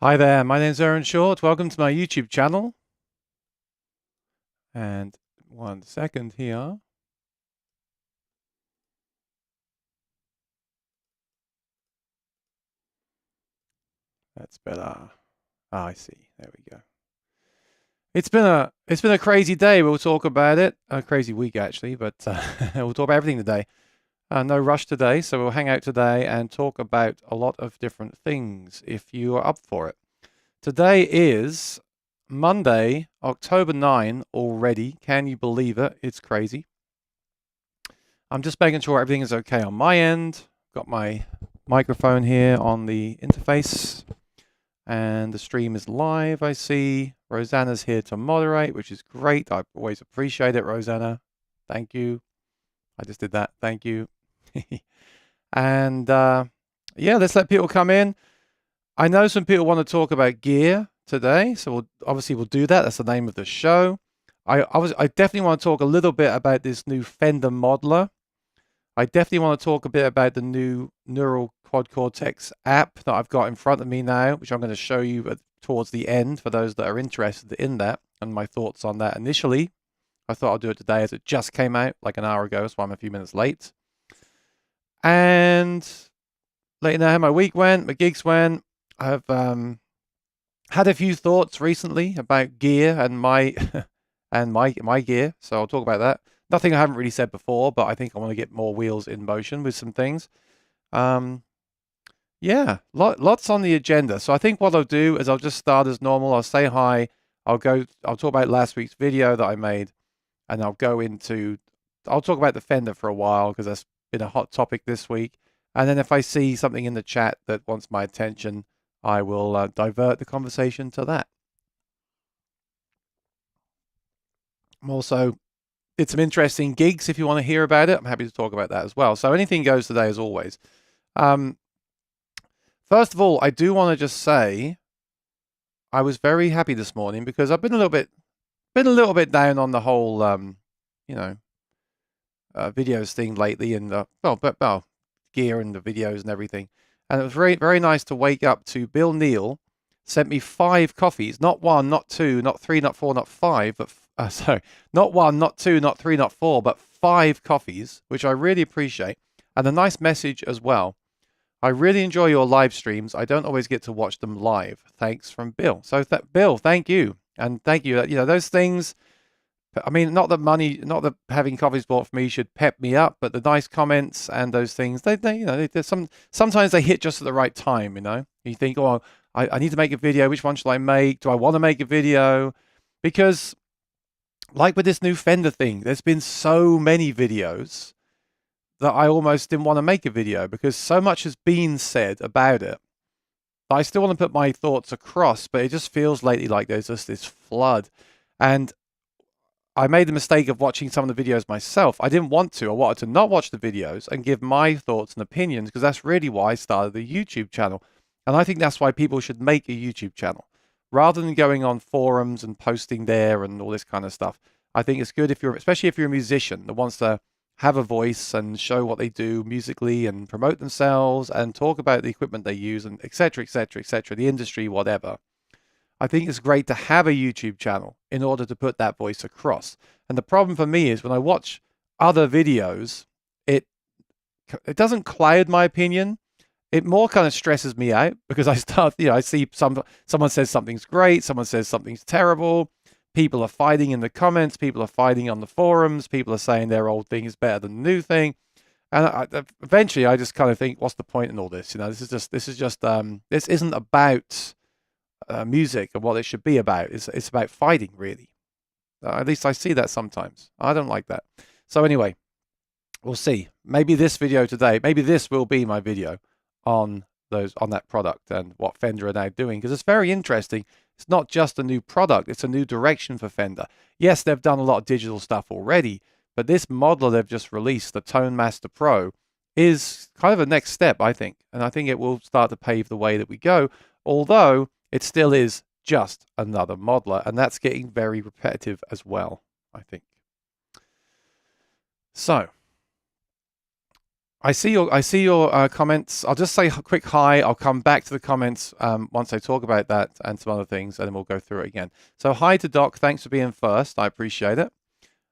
Hi there, my name's Aaron Short. Welcome to my YouTube channel. And 1 second here. That's better. Ah, I see. There we go. It's been a crazy day. We'll talk about it. A crazy week actually, but we'll talk about everything today. No rush today, so we'll hang out today and talk about a lot of different things if you are up for it. Today is Monday, October 9 already. Can you believe it? It's crazy. I'm just making sure everything is okay on my end. Got my microphone here on the interface and the stream is live. I see Rosanna's here to moderate, which is great. I always appreciate it, Rosanna. Thank you. I just did that. Thank you. And yeah, let's let people come in. I know some people want to talk about gear today, so we'll do that. That's the name of the show. I definitely want to talk a little bit about this new Fender modeler. I definitely want to talk a bit about the new Neural Quad Cortex app that I've got in front of me now, which I'm going to show you towards the end for those that are interested in that and my thoughts on that initially. I thought I'll do it today as it just came out like an hour ago, so I'm a few minutes late. And let you know how my week went, my gigs went. I've had a few thoughts recently about gear and my and my gear, so I'll talk about that. Nothing I haven't really said before, but I think I want to get more wheels in motion with some things. Yeah, lots on the agenda. So I think what I'll do is I'll just start as normal. I'll say hi. I'll talk about last week's video that I made, and I'll talk about the Fender for a while because that's been a hot topic this week. And then if I see something in the chat that wants my attention, I will divert the conversation to that. I'm also did some interesting gigs. If you want to hear about it, I'm happy to talk about that as well. So anything goes today, as always. First of all, I do want to just say I was very happy this morning because I've been a little bit down on the whole, videos thing lately, and gear and the videos and everything. And it was very, very nice to wake up to Bill Neal sent me 5 coffees, not 1, not 2, not 3, not 4, not 5, but sorry, not 1, not 2, not 3, not 4, but 5 coffees, which I really appreciate, and a nice message as well. I really enjoy your live streams. I don't always get to watch them live. Thanks, from Bill. So Bill, thank you, and thank you. You know, those things. I mean, not that having coffees bought for me should pep me up, but the nice comments and those things, sometimes they hit just at the right time. You know, you think, oh, I need to make a video. Which one shall I make? Do I want to make a video? Because like with this new Fender thing, there's been so many videos that I almost didn't want to make a video because so much has been said about it. But I still want to put my thoughts across, but it just feels lately like there's just this flood. And I made the mistake of watching some of the videos myself. I didn't want to. I wanted to not watch the videos and give my thoughts and opinions because that's really why I started the YouTube channel. And I think that's why people should make a YouTube channel. Rather than going on forums and posting there and all this kind of stuff. I think it's good especially if you're a musician that wants to have a voice and show what they do musically and promote themselves and talk about the equipment they use and etc., etc., etc., the industry, whatever. I think it's great to have a YouTube channel in order to put that voice across. And the problem for me is when I watch other videos, it doesn't cloud my opinion. It more kind of stresses me out because I start, I see someone says something's great, someone says something's terrible. People are fighting in the comments, people are fighting on the forums, people are saying their old thing is better than the new thing. And eventually I just kind of think, what's the point in all this? This isn't about music and what it should be about. It's about fighting, really. At least I see that sometimes. I don't like that. So anyway, we'll see. Maybe this video today, maybe this will be my video on that product and what Fender are now doing, because it's very interesting. It's not just a new product, it's a new direction for Fender. Yes, they've done a lot of digital stuff already, but this modeler they've just released, the Tone Master Pro, is kind of a next step, I think. And I think it will start to pave the way that we go, although it still is just another modeler, and that's getting very repetitive as well, I think. So, I see your comments. I'll just say a quick hi. I'll come back to the comments once I talk about that and some other things, and then we'll go through it again. So hi to Doc. Thanks for being first. I appreciate it.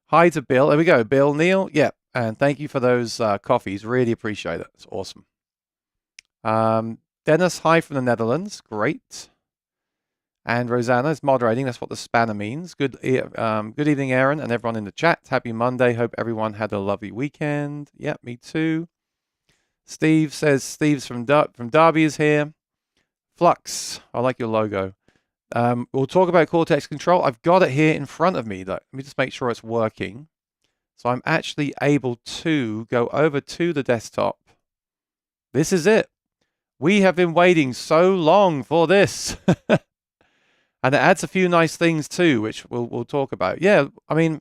Hi to Bill. There we go. Bill, Neil. Yeah. And thank you for those coffees. Really appreciate it. It's awesome. Dennis, hi from the Netherlands. Great. And Rosanna is moderating. That's what the spanner means. Good evening, Aaron, and everyone in the chat. Happy Monday. Hope everyone had a lovely weekend. Yeah, me too. Steve says Steve's from Derby is here. Flux, I like your logo. We'll talk about Cortex control. I've got it here in front of me, though. Let me just make sure it's working. So I'm actually able to go over to the desktop. This is it. We have been waiting so long for this. And it adds a few nice things too, which we'll talk about. Yeah, I mean,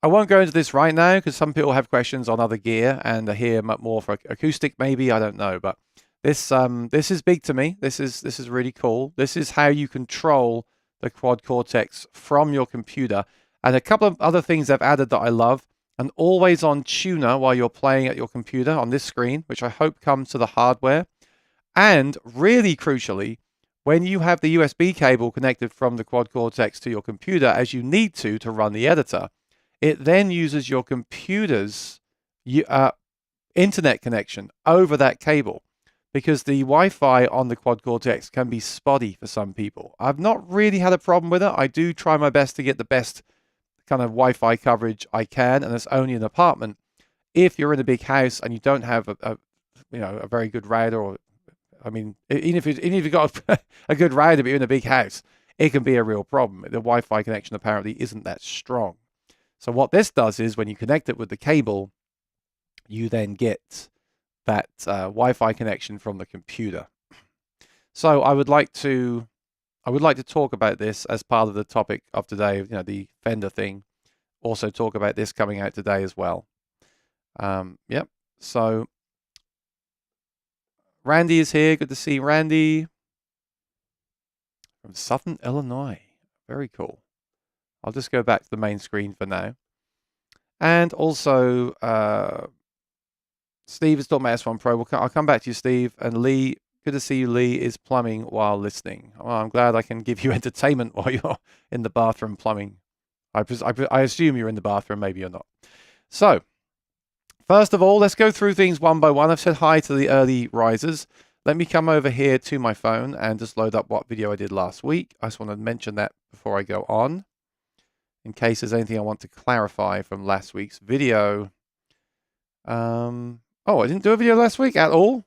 I won't go into this right now because some people have questions on other gear and are here more for acoustic, maybe. I don't know, but this is big to me. This is really cool. This is how you control the Quad Cortex from your computer. And a couple of other things they've added that I love. An always-on tuner while you're playing at your computer on this screen, which I hope comes to the hardware. And really crucially, when you have the USB cable connected from the Quad Cortex to your computer, as you need to run the editor, it then uses your computer's internet connection over that cable, because the Wi-Fi on the Quad Cortex can be spotty for some people. I've not really had a problem with it. I do try my best to get the best kind of Wi-Fi coverage I can, and it's only an apartment. If you're in a big house and you don't have a very good router, or I mean, even if you've got a good router, but you're in a big house, it can be a real problem. The Wi-Fi connection apparently isn't that strong. So what this does is when you connect it with the cable, you then get that Wi-Fi connection from the computer. So I would like to talk about this as part of the topic of today, the Fender thing. Also talk about this coming out today as well. Yep. So Randy is here. Good to see Randy from Southern Illinois. Very cool. I'll just go back to the main screen for now. And also, Steve is talking about S1 Pro. I'll come back to you, Steve. And Lee, good to see you. Lee is plumbing while listening. Well, I'm glad I can give you entertainment while you're in the bathroom plumbing. I assume you're in the bathroom. Maybe you're not. So, first of all, let's go through things one by one. I've said hi to the early risers. Let me come over here to my phone and just load up what video I did last week. I just want to mention that before I go on, in case there's anything I want to clarify from last week's video. Oh, I didn't do a video last week at all?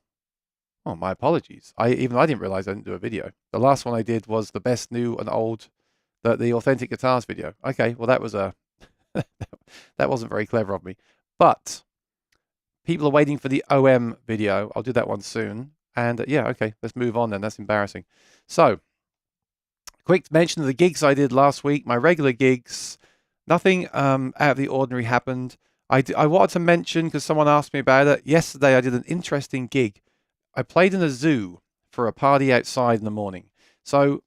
Oh, my apologies. I didn't realize I didn't do a video. The last one I did was the best new and old, the authentic guitars video. Okay, well that was that wasn't very clever of me. But people are waiting for the OM video. I'll do that one soon. And yeah, okay, let's move on then. That's embarrassing. So, quick mention of the gigs I did last week. My regular gigs, nothing out of the ordinary happened. I wanted to mention, because someone asked me about it, yesterday I did an interesting gig. I played in a zoo for a party outside in the morning. So,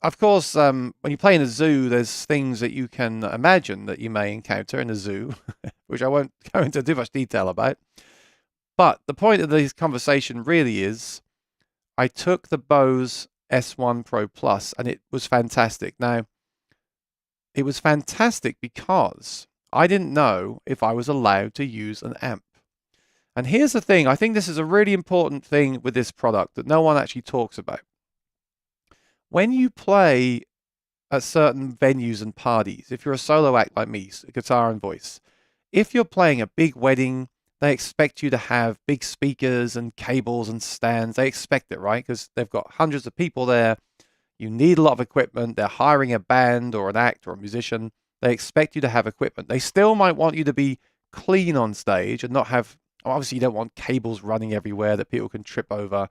of course, when you play in a zoo, there's things that you can imagine that you may encounter in a zoo, which I won't go into too much detail about. But the point of this conversation really is, I took the Bose S1 Pro Plus, and it was fantastic. Now, it was fantastic because I didn't know if I was allowed to use an amp. And here's the thing. I think this is a really important thing with this product that no one actually talks about. When you play at certain venues and parties, if you're a solo act like me, guitar and voice, if you're playing a big wedding, they expect you to have big speakers and cables and stands. They expect it, right? Because they've got hundreds of people there. You need a lot of equipment. They're hiring a band or an act or a musician. They expect you to have equipment. They still might want you to be clean on stage and not have, obviously you don't want cables running everywhere that people can trip over,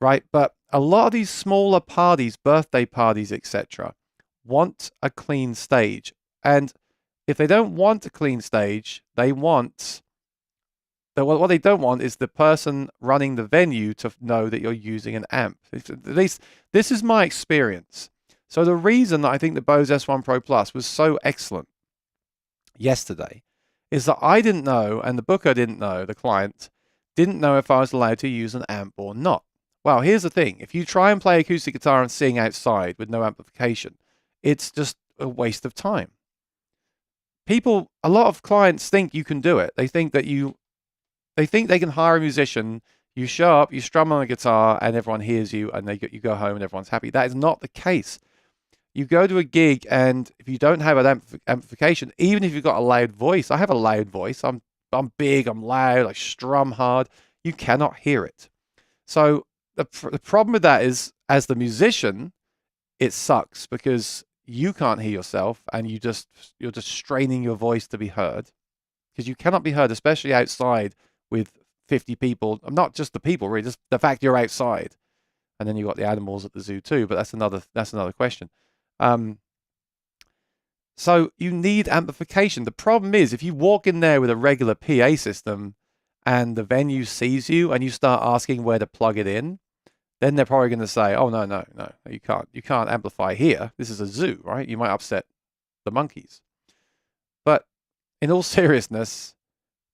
right? But a lot of these smaller parties, birthday parties, etc., want a clean stage. And if they don't want a clean stage, they want, what they don't want is the person running the venue to know that you're using an amp. At least this is my experience. So the reason that I think the Bose S1 Pro Plus was so excellent yesterday is that I didn't know, and the booker didn't know, the client didn't know if I was allowed to use an amp or not. Well, here's the thing. If you try and play acoustic guitar and sing outside with no amplification, it's just a waste of time. A lot of clients think you can do it. They think they can hire a musician, you show up, you strum on a guitar, and everyone hears you, and you go home and everyone's happy. That is not the case. You go to a gig, and if you don't have an amplification, even if you've got a loud voice, I have a loud voice. I'm big, I'm loud, I strum hard. You cannot hear it. So the problem with that is, as the musician, it sucks because you can't hear yourself, and you're just straining your voice to be heard, because you cannot be heard, especially outside with 50 people. Not just the people, really, just the fact you're outside, and then you've got the animals at the zoo too. But that's another question. So you need amplification. The problem is, if you walk in there with a regular PA system and the venue sees you and you start asking where to plug it in, then they're probably going to say, oh, no, you can't amplify here. This is a zoo, right? You might upset the monkeys. But in all seriousness,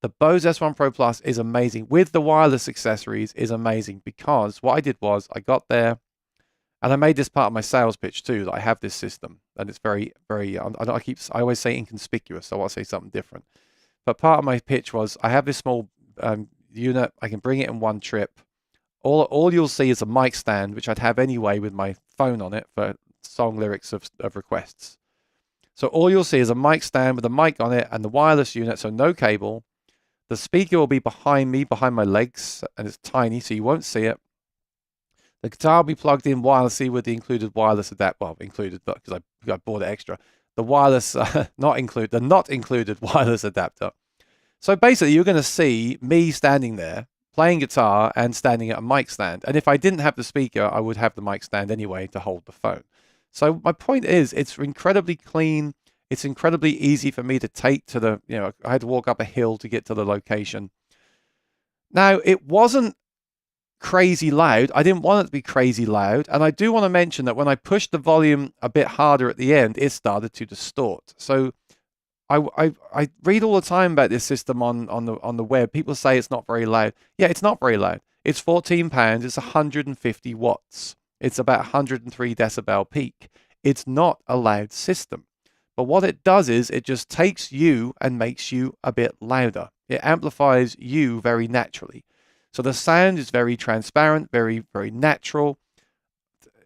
the Bose S1 Pro Plus is amazing. With the wireless accessories is amazing, because what I did was I got there, and I made this part of my sales pitch too, that I have this system, and it's very, very, I always say inconspicuous, so I want to say something different. But part of my pitch was, I have this small unit, I can bring it in one trip. All you'll see is a mic stand, which I'd have anyway with my phone on it for song lyrics of requests. So all you'll see is a mic stand with a mic on it and the wireless unit, so no cable. The speaker will be behind me, behind my legs, and it's tiny, so you won't see it. The guitar will be plugged in wirelessly with the included wireless adapter. Well, included, but because I bought it extra. The wireless, the not included wireless adapter. So basically, you're going to see me standing there, playing guitar and standing at a mic stand. And if I didn't have the speaker, I would have the mic stand anyway to hold the phone. So my point is, it's incredibly clean. It's incredibly easy for me to take to the, I had to walk up a hill to get to the location. Now, it wasn't crazy loud. I didn't want it to be crazy loud. And I do want to mention that when I pushed the volume a bit harder at the end, it started to distort. So I read all the time about this system on the web. People say it's not very loud. Yeah, it's not very loud. It's £14. It's 150 watts. It's about 103 decibel peak. It's not a loud system. But what it does is it just takes you and makes you a bit louder. It amplifies you very naturally. So the sound is very transparent, very, very natural.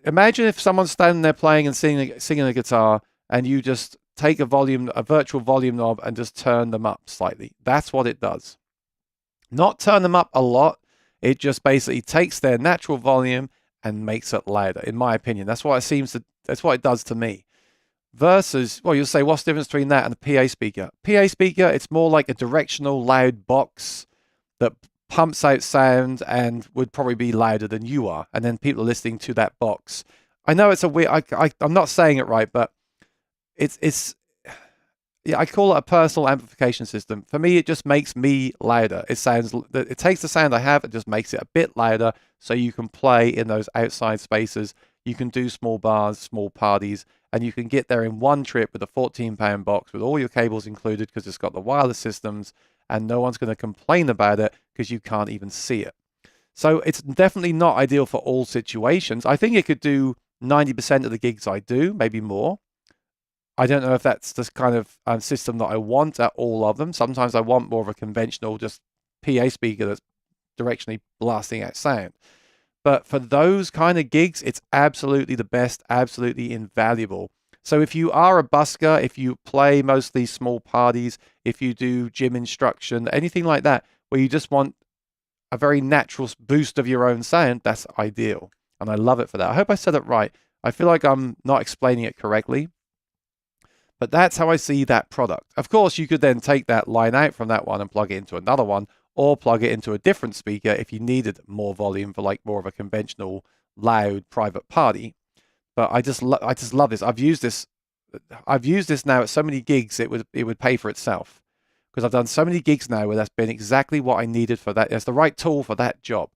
Imagine if someone's standing there playing and singing a guitar, and you just take a virtual volume knob, and just turn them up slightly. That's what it does. Not turn them up a lot. It just basically takes their natural volume and makes it louder, in my opinion. That's what it does to me. Versus, well, you'll say, what's the difference between that and the PA speaker? PA speaker, it's more like a directional loud box that pumps out sound and would probably be louder than you are. And then people are listening to that box. I know it's a weird, I'm not saying it right, but yeah, I call it a personal amplification system. For me, it just makes me louder. It takes the sound I have and just makes it a bit louder, so you can play in those outside spaces. You can do small bars, small parties, and you can get there in one trip with a £14 box with all your cables included, because it's got the wireless systems, and no one's going to complain about it because you can't even see it. So it's definitely not ideal for all situations. I think it could do 90% of the gigs I do, maybe more. I don't know if that's the kind of system that I want at all of them. Sometimes I want more of a conventional, just PA speaker that's directionally blasting out sound. But for those kind of gigs, it's absolutely the best, absolutely invaluable. So if you are a busker, if you play mostly small parties, if you do gym instruction, anything like that, where you just want a very natural boost of your own sound, that's ideal. And I love it for that. I hope I said it right. I feel like I'm not explaining it correctly. But that's how I see that product. Of course, you could then take that line out from that one and plug it into another one, or plug it into a different speaker if you needed more volume for like more of a conventional, loud, private party. But I just love this. I've used this now at so many gigs, it would pay for itself, because I've done so many gigs now where that's been exactly what I needed for that. It's the right tool for that job,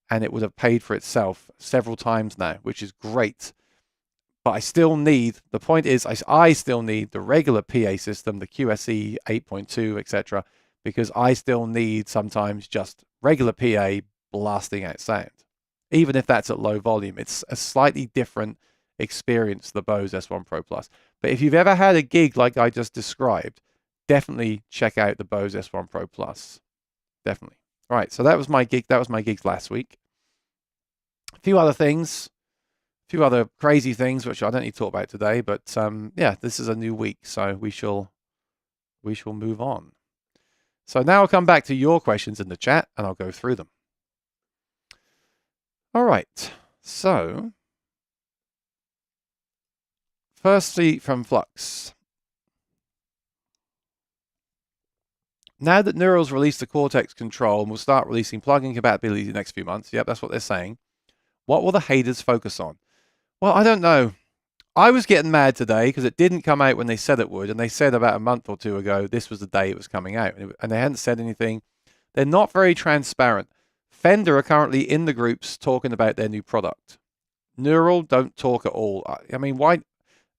and it would have paid for itself several times now, which is great. But I still need, the point is, I still need the regular PA system, the QSE 8.2, etc., because I still need sometimes just regular PA blasting out sound. Even if that's at low volume, it's a slightly different experience, the Bose S1 Pro Plus. But if you've ever had a gig like I just described, definitely check out the Bose S1 Pro Plus. Definitely. All right, so that was my gig. That was my gigs last week. A few other things. A few other crazy things which I don't need to talk about today, but yeah, this is a new week, so we shall move on. So now I'll come back to your questions in the chat and I'll go through them. All right. So firstly from Flux. Now that Neural's released the Cortex control and will start releasing plugin compatibility in the next few months, yep, that's what they're saying, what will the haters focus on? Well, I don't know. I was getting mad today because it didn't come out when they said it would, and they said about a month or two ago this was the day it was coming out, and they hadn't said anything. They're not very transparent. Fender are currently in the groups talking about their new product. Neural don't talk at all. I mean, why,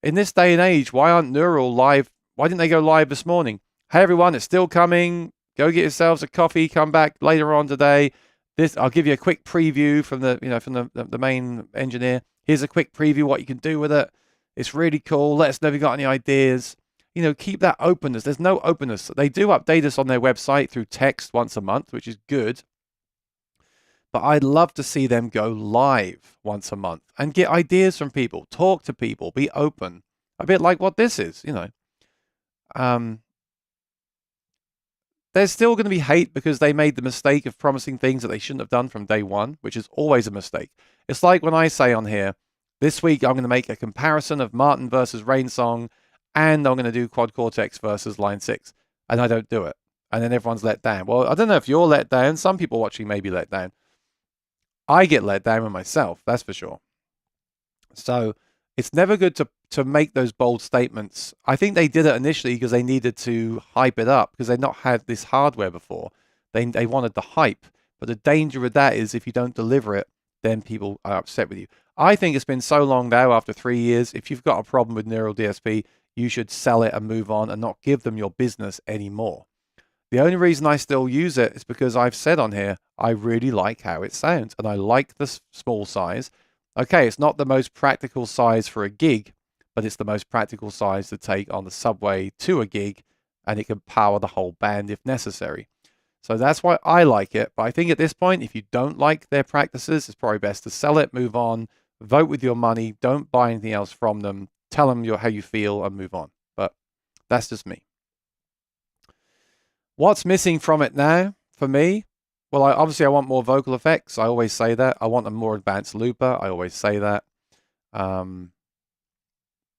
in this day and age, why aren't Neural live? Why didn't they go live this morning? Hey everyone, it's still coming. Go get yourselves a coffee. Come back later on today. I'll give you a quick preview from the main engineer. Here's a quick preview what you can do with it. It's really cool. Let us know if you got any ideas. Keep that openness. There's no openness. They do update us on their website through text once a month, which is good. But I'd love to see them go live once a month and get ideas from people, talk to people, be open. A bit like what this is, There's still going to be hate because they made the mistake of promising things that they shouldn't have done from day one, which is always a mistake. It's like when I say on here, this week I'm going to make a comparison of Martin versus Rainsong, and I'm going to do Quad Cortex versus Line 6, and I don't do it. And then everyone's let down. Well, I don't know if you're let down. Some people watching may be let down. I get let down with myself, that's for sure. So it's never good to make those bold statements. I think they did it initially because they needed to hype it up because they'd not had this hardware before. They wanted the hype. But the danger with that is if you don't deliver it, then people are upset with you. I think it's been so long now, after 3 years, if you've got a problem with Neural DSP, you should sell it and move on and not give them your business anymore. The only reason I still use it is because I've said on here, I really like how it sounds and I like the small size. Okay, it's not the most practical size for a gig, but it's the most practical size to take on the subway to a gig, and it can power the whole band if necessary. So that's why I like it. But I think at this point, if you don't like their practices, it's probably best to sell it, move on, vote with your money, don't buy anything else from them, tell them how you feel and move on. But that's just me. What's missing from it now for me? Well, obviously I want more vocal effects. I always say that. I want a more advanced looper. I always say that.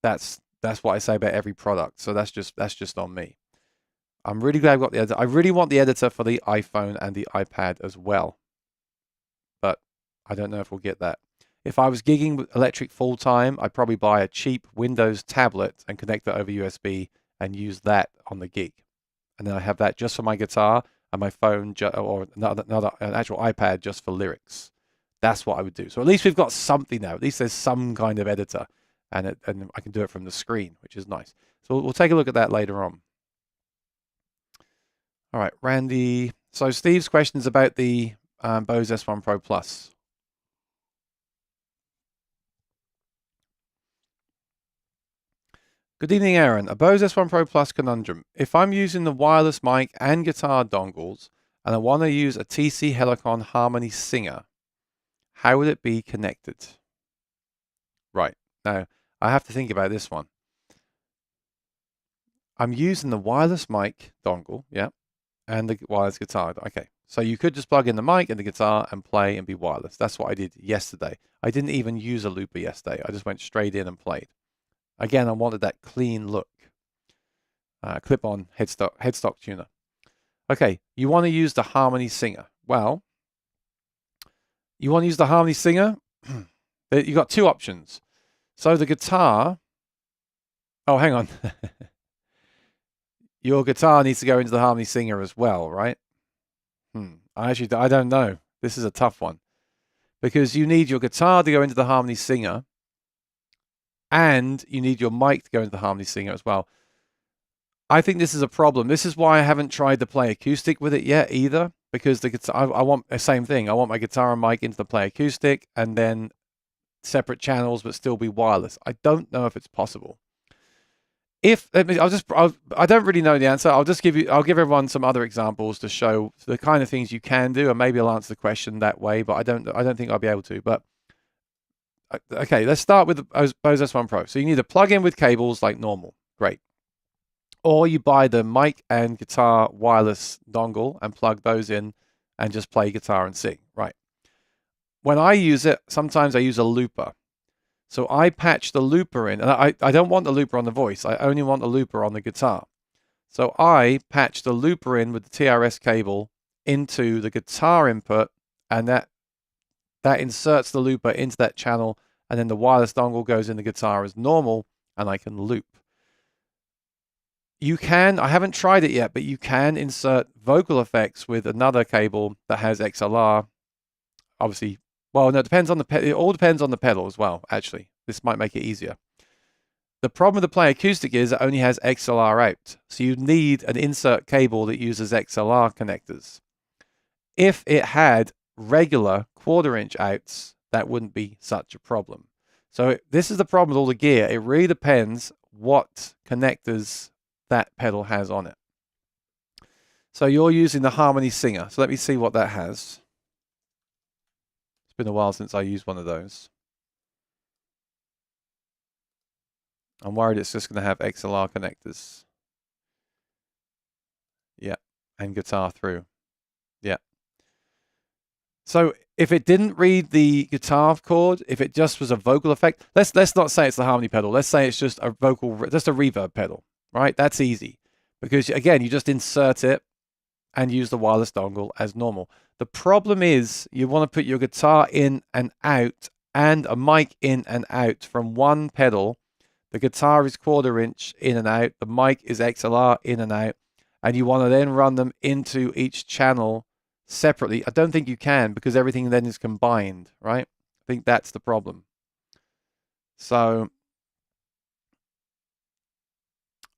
That's what I say about every product. So that's just on me. I'm really glad I've got the editor. I really want the editor for the iPhone and the iPad as well. But I don't know if we'll get that. If I was gigging with electric full time, I'd probably buy a cheap Windows tablet and connect it over USB and use that on the gig. And then I have that just for my guitar and my phone, or an actual iPad just for lyrics. That's what I would do. So at least we've got something now. At least there's some kind of editor, and I can do it from the screen, which is nice. So we'll take a look at that later on. All right, Randy. So Steve's question is about the Bose S1 Pro Plus. Good evening, Aaron. A Bose S1 Pro Plus conundrum. If I'm using the wireless mic and guitar dongles, and I want to use a TC Helicon Harmony Singer, how would it be connected? Right. Now, I have to think about this one. I'm using the wireless mic dongle, yeah, and the wireless guitar. Okay. So you could just plug in the mic and the guitar and play and be wireless. That's what I did yesterday. I didn't even use a looper yesterday. I just went straight in and played. Again, I wanted that clean look. Clip-on headstock tuner. Okay, you want to use the Harmony Singer. Well, you want to use the Harmony Singer? You've got two options. So the guitar... Oh, hang on. Your guitar needs to go into the Harmony Singer as well, right? I don't know. This is a tough one. Because you need your guitar to go into the Harmony Singer. and you need your mic to go into the Harmony Singer as well. I think this is a problem. This is why I haven't tried to play acoustic with it yet either, because the guitar, I want the same thing. I want my guitar and mic into the play acoustic and then separate channels but still be wireless. I don't know if it's possible. I don't really know the answer. I'll give everyone some other examples to show the kind of things you can do, and maybe I'll answer the question that way, but I don't think I'll be able to. But okay, let's start with the Bose S1 Pro. So you need to plug in with cables like normal. Great. Or you buy the mic and guitar wireless dongle and plug those in and just play guitar and sing. Right. When I use it, sometimes I use a looper. So I patch the looper in, and I don't want the looper on the voice. I only want the looper on the guitar. So I patch the looper in with the TRS cable into the guitar input, and that inserts the looper into that channel, and then the wireless dongle goes in the guitar as normal, and I can loop. You can, I haven't tried it yet, but you can insert vocal effects with another cable that has XLR. Obviously, well, no, it depends on it all depends on the pedal as well, actually. This might make it easier. The problem with the Play Acoustic is it only has XLR out. So you need an insert cable that uses XLR connectors. If it had regular 1/4 inch outs, that wouldn't be such a problem. So this is the problem with all the gear. It really depends what connectors that pedal has on it. So you're using the Harmony Singer. So let me see what that has. It's been a while since I used one of those. I'm worried it's just going to have XLR connectors. Yeah, and guitar through. Yeah. So if it didn't read the guitar chord, if it just was a vocal effect, let's not say it's the harmony pedal. Let's say it's just a just a reverb pedal. Right, that's easy because again, you just insert it and use the wireless dongle as normal. The problem is you want to put your guitar in and out and a mic in and out from one pedal. The guitar is 1/4 inch in and out. The mic is XLR in and out, and you want to then run them into each channel separately. I don't think you can because everything then is combined, right? I think that's the problem. So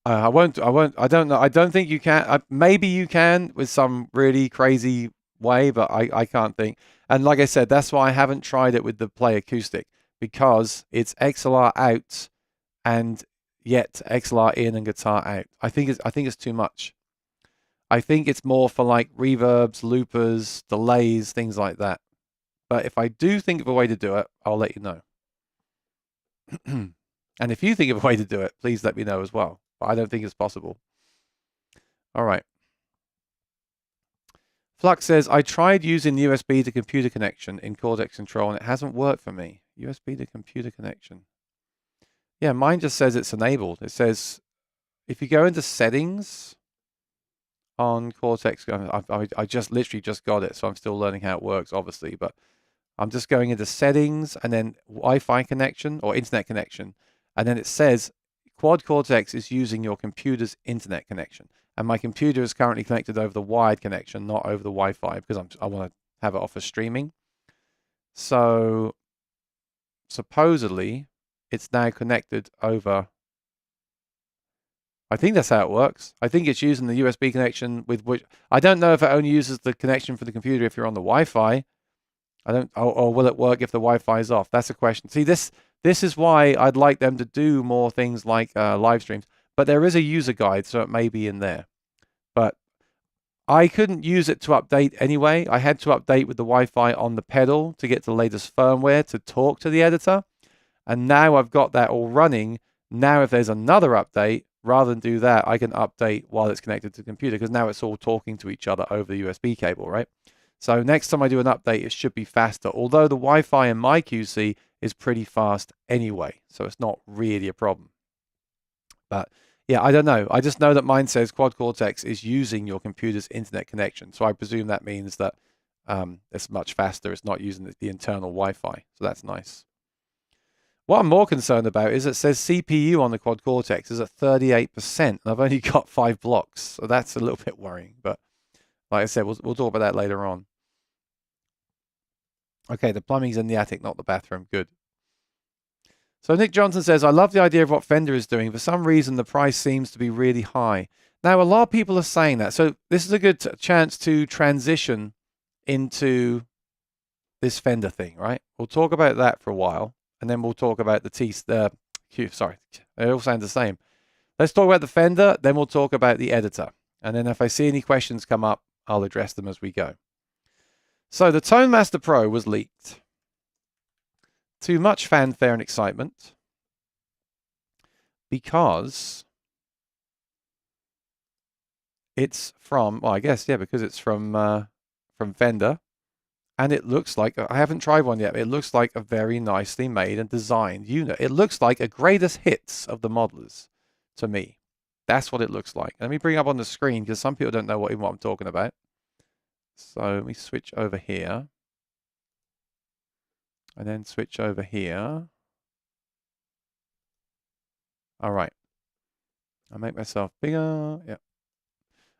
I don't know. I don't think you can. Maybe you can with some really crazy way, but I can't think. And like I said, that's why I haven't tried it with the Play Acoustic, because it's XLR out and yet XLR in and guitar out. I think it's too much. I think it's more for like reverbs, loopers, delays, things like that. But if I do think of a way to do it, I'll let you know. And if you think of a way to do it, please let me know as well. I don't think it's possible. All right. Flux says, I tried using the USB to computer connection in Cortex Control and it hasn't worked for me. USB to computer connection. Yeah, mine just says it's enabled. It says, if you go into settings on Cortex, I just literally just got it, so I'm still learning how it works, obviously, but I'm just going into settings and then Wi-Fi connection or internet connection. And then it says, Quad Cortex is using your computer's internet connection, and my computer is currently connected over the wired connection, not over the Wi-Fi, because I want to have it off for streaming. So supposedly it's now connected over. I think that's how it works. I think it's using the USB connection with which I don't know if it only uses the connection for the computer if you're on the Wi-Fi. Or will it work if the Wi-Fi is off? That's a question. See, this is why I'd like them to do more things like live streams. But there is a user guide, so it may be in there. But I couldn't use it to update anyway. I had to update with the Wi-Fi on the pedal to get the latest firmware to talk to the editor. And now I've got that all running. Now if there's another update, rather than do that, I can update while it's connected to the computer, because now it's all talking to each other over the USB cable, right? So next time I do an update, it should be faster. Although the Wi-Fi in my QC is pretty fast anyway, so it's not really a problem. But yeah, I don't know. I just know that mine says Quad Cortex is using your computer's internet connection. So I presume that means that it's much faster. It's not using the internal Wi-Fi. So that's nice. What I'm more concerned about is it says CPU on the Quad Cortex is at 38%, and I've only got 5 blocks. So that's a little bit worrying. But like I said, we'll talk about that later on. Okay, the plumbing's in the attic, not the bathroom. Good. So Nick Johnson says, I love the idea of what Fender is doing. For some reason, the price seems to be really high. Now, a lot of people are saying that. So this is a good chance to transition into this Fender thing, right? We'll talk about that for a while, and then we'll talk about the sorry, they all sound the same. Let's talk about the Fender, then we'll talk about the editor. And then if I see any questions come up, I'll address them as we go. So the Tone Master Pro was leaked. To much fanfare and excitement, because it's from, well, I guess, yeah, because it's from Fender, and it looks like, I haven't tried one yet, but it looks like a very nicely made and designed unit. It looks like a greatest hits of the modelers to me. That's what it looks like. Let me bring it up on the screen because some people don't know what I'm talking about. So let me switch over here. And then switch over here. All right. I'll make myself bigger. Yeah.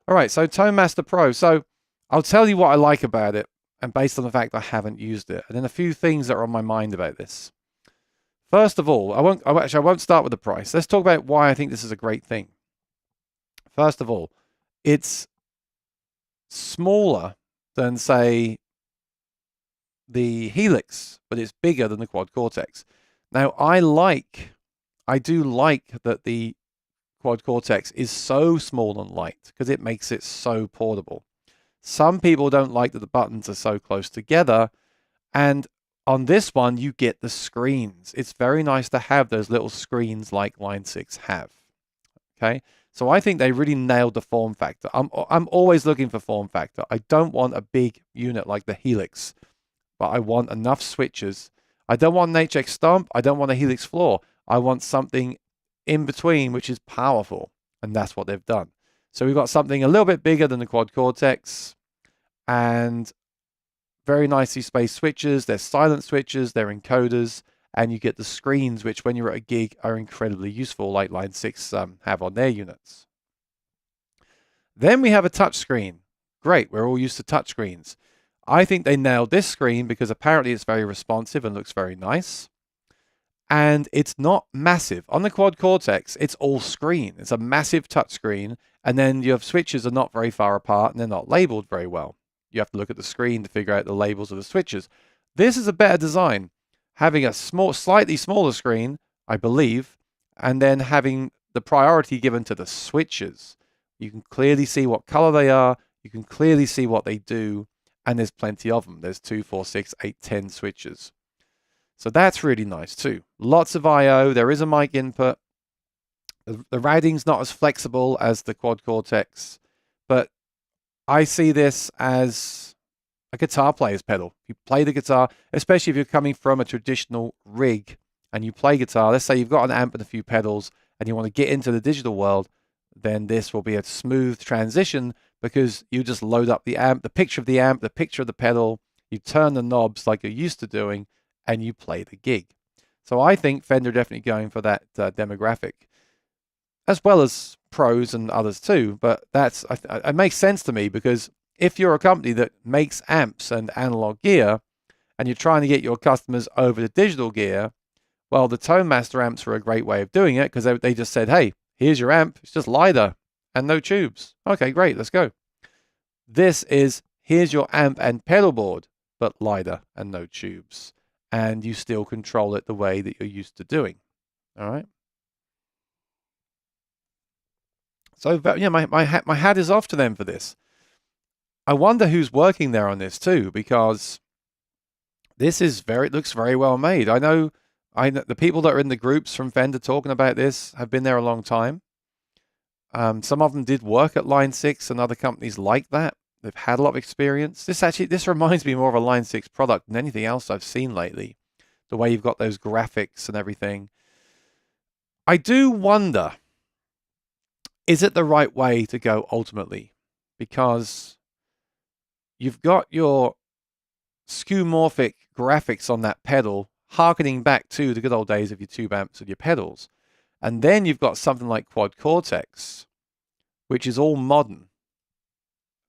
All right. So Tone Master Pro. So I'll tell you what I like about it, and based on the fact I haven't used it, and then a few things that are on my mind about this. First of all, I won't start with the price. Let's talk about why I think this is a great thing. First of all, it's smaller than, say, the Helix, but it's bigger than the Quad Cortex. Now, I do like that the Quad Cortex is so small and light because it makes it so portable. Some people don't like that the buttons are so close together, and on this one, you get the screens. It's very nice to have those little screens like Line 6 have. Okay, so I think they really nailed the form factor. I'm always looking for form factor. I don't want a big unit like the Helix, but I want enough switches. I don't want an HX Stomp. I don't want a Helix floor. I want something in between, which is powerful, and that's what they've done. So we've got something a little bit bigger than the Quad Cortex, and very nicely spaced switches. They're silent switches, they're encoders, and you get the screens, which when you're at a gig are incredibly useful, like Line 6 have on their units. Then we have a touch screen. Great, we're all used to touch screens. I think they nailed this screen because apparently it's very responsive and looks very nice. And it's not massive. On the Quad Cortex, it's all screen. It's a massive touch screen, and then your switches are not very far apart, and they're not labeled very well. You have to look at the screen to figure out the labels of the switches. This is a better design, having a slightly smaller screen, I believe, and then having the priority given to the switches. You can clearly see what color they are. You can clearly see what they do, and there's plenty of them. There's 2, 4, 6, 8, 10 switches. So that's really nice too. Lots of I/O. There is a mic input. The routing's not as flexible as the Quad Cortex, but I see this as a guitar player's pedal. You play the guitar, especially if you're coming from a traditional rig and you play guitar. Let's say you've got an amp and a few pedals and you want to get into the digital world, then this will be a smooth transition because you just load up the amp, the picture of the pedal, you turn the knobs like you're used to doing, and you play the gig. So I think Fender definitely going for that demographic, as well as pros and others too. But that's it makes sense to me because if you're a company that makes amps and analog gear, and you're trying to get your customers over to digital gear, well, the Tone Master amps are a great way of doing it because they just said, hey, here's your amp. It's just LiDAR and no tubes. Okay, great. Let's go. This is, here's your amp and pedal board, but LiDAR and no tubes. And you still control it the way that you're used to doing. All right. So yeah, my hat is off to them for this. I wonder who's working there on this too, because this is looks very well made. I know the people that are in the groups from Fender talking about this have been there a long time. Some of them did work at Line 6 and other companies like that. They've had a lot of experience. This reminds me more of a Line 6 product than anything else I've seen lately. The way you've got those graphics and everything. I do wonder, is it the right way to go ultimately? Because you've got your skeuomorphic graphics on that pedal, harkening back to the good old days of your tube amps and your pedals. And then you've got something like Quad Cortex, which is all modern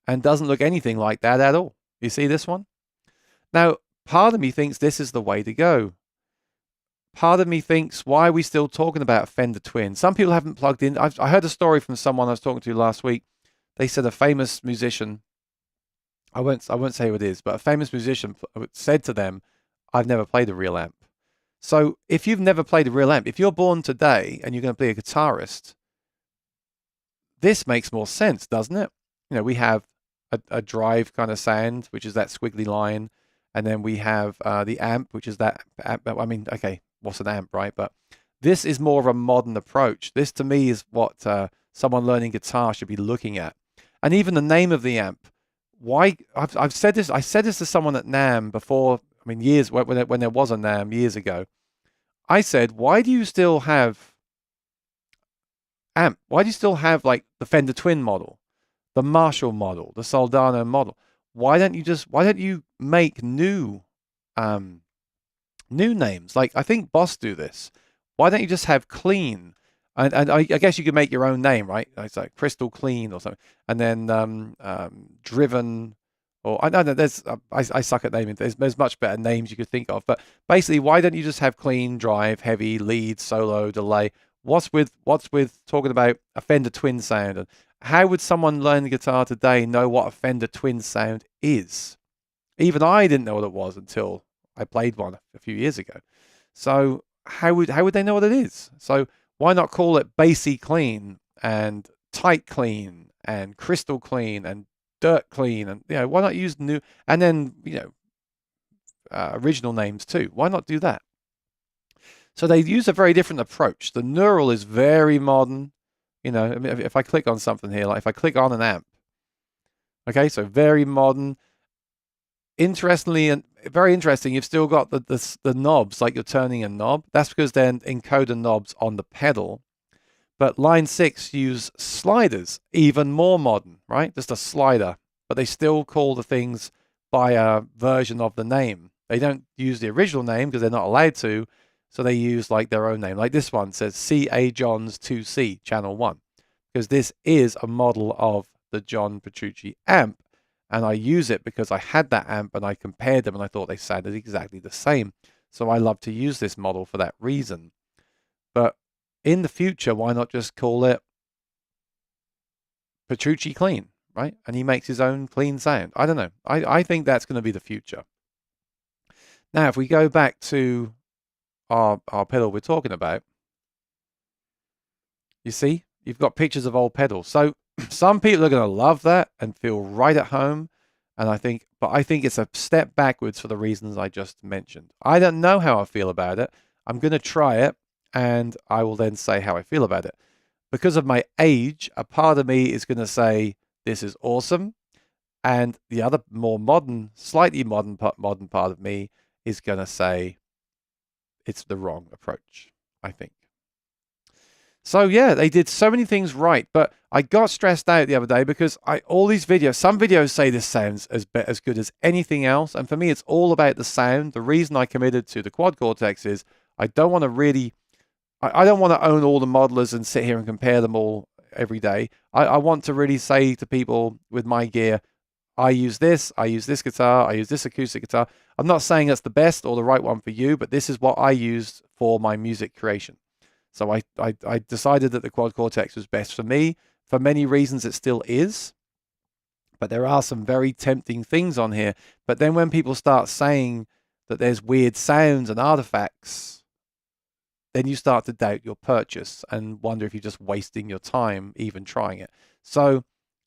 and doesn't look anything like that at all. You see this one? Now, part of me thinks this is the way to go. part of me thinks, why are we still talking about a Fender Twin? Some people haven't plugged in. I heard a story from someone I was talking to last week. They said a famous musician, I won't say who it is, but a famous musician said to them, I've never played a real amp. So if you've never played a real amp, if you're born today and you're going to be a guitarist, this makes more sense, doesn't it? You know, we have a drive kind of sound, which is that squiggly line. And then we have the amp, which is that amp. I mean, okay, what's an amp, right? But this is more of a modern approach. This, to me, is what someone learning guitar should be looking at. And even the name of the amp. Why? I've said this. I said this to someone at NAMM before. I mean, years when there was a NAMM years ago. I said, why do you still have amp? Why do you still have like the Fender Twin model, the Marshall model, the Soldano model? Why don't you make new names? Like, I think Boss do this. Why don't you just have Clean? And I guess you could make your own name, right? It's like Crystal Clean or something. And then Driven, or I don't know, I suck at naming. There's much better names you could think of. But basically, why don't you just have Clean, Drive, Heavy, Lead, Solo, Delay? What's with talking about a Fender Twin sound? And how would someone learn the guitar today know what a Fender Twin sound is? Even I didn't know what it was until I played one a few years ago. So how would they know what it is? So why not call it Bassy Clean and Tight Clean and Crystal Clean and Dirt Clean? And why not use new, and then original names too? Why not do that? So they use a very different approach. The Neural is very modern. I mean, if I click on something here, like if I click on an amp, okay, so very modern. Interestingly, and very interesting, you've still got the knobs, like you're turning a knob. That's because they're encoder knobs on the pedal. But line 6 use sliders, even more modern, right? Just a slider. But they still call the things by a version of the name. They don't use the original name because they're not allowed to. So they use like their own name. Like this one says C.A. Johns 2C, channel 1. Because this is a model of the John Petrucci amp. And I use it because I had that amp and I compared them and I thought they sounded exactly the same. So I love to use this model for that reason. But in the future, why not just call it Petrucci Clean, right? And he makes his own clean sound. I don't know. I think that's going to be the future. Now, if we go back to our pedal we're talking about, you see, you've got pictures of old pedals. So some people are going to love that and feel right at home. And I think it's a step backwards for the reasons I just mentioned. I don't know how I feel about it. I'm going to try it and I will then say how I feel about it. Because of my age, a part of me is going to say, this is awesome. And the other more modern, slightly modern part of me is going to say, it's the wrong approach, I think. So yeah, they did so many things right, but I got stressed out the other day because all these videos, some videos say this sounds as good as anything else, and for me, it's all about the sound. The reason I committed to the Quad Cortex is I don't want to own all the modelers and sit here and compare them all every day. I want to really say to people with my gear, I use this guitar, I use this acoustic guitar. I'm not saying that's the best or the right one for you, but this is what I use for my music creation. So I decided that the Quad Cortex was best for me. For many reasons, it still is. But there are some very tempting things on here. But then when people start saying that there's weird sounds and artifacts, then you start to doubt your purchase and wonder if you're just wasting your time even trying it. So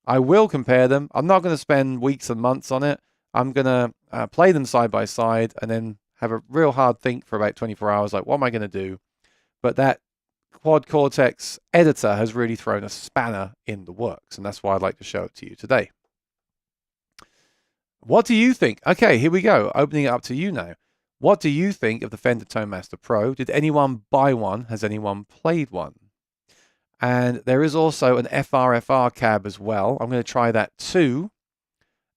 I will compare them. I'm not going to spend weeks and months on it. I'm going to play them side by side and then have a real hard think for about 24 hours, like, what am I going to do? But that Quad Cortex editor has really thrown a spanner in the works, and that's why I'd like to show it to you today. What do you think? Okay, here we go. Opening it up to you now. What do you think of the Fender Tone Master Pro? Did anyone buy one? Has anyone played one? And there is also an FRFR cab as well. I'm going to try that too.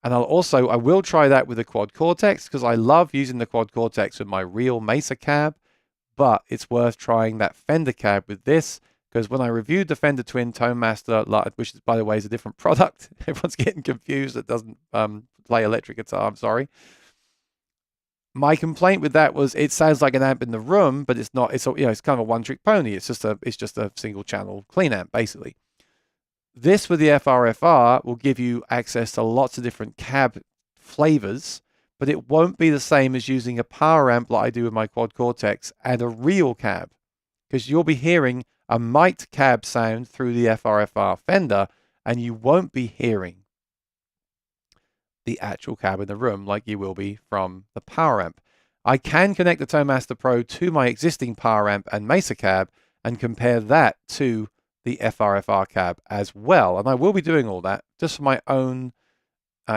And I will try that with the Quad Cortex because I love using the Quad Cortex with my real Mesa cab. But it's worth trying that Fender cab with this, because when I reviewed the Fender Twin Tone Master, which by the way is a different product, everyone's getting confused. It doesn't play electric guitar, I'm sorry. My complaint with that was it sounds like an amp in the room, but it's not. It's it's kind of a one-trick pony. It's just a single channel clean amp basically. This with the FRFR will give you access to lots of different cab flavors, but it won't be the same as using a power amp like I do with my Quad Cortex and a real cab, because you'll be hearing a mic'd cab sound through the FRFR Fender, and you won't be hearing the actual cab in the room like you will be from the power amp. I can connect the Tone Master Pro to my existing power amp and Mesa cab and compare that to the FRFR cab as well. And I will be doing all that just for my own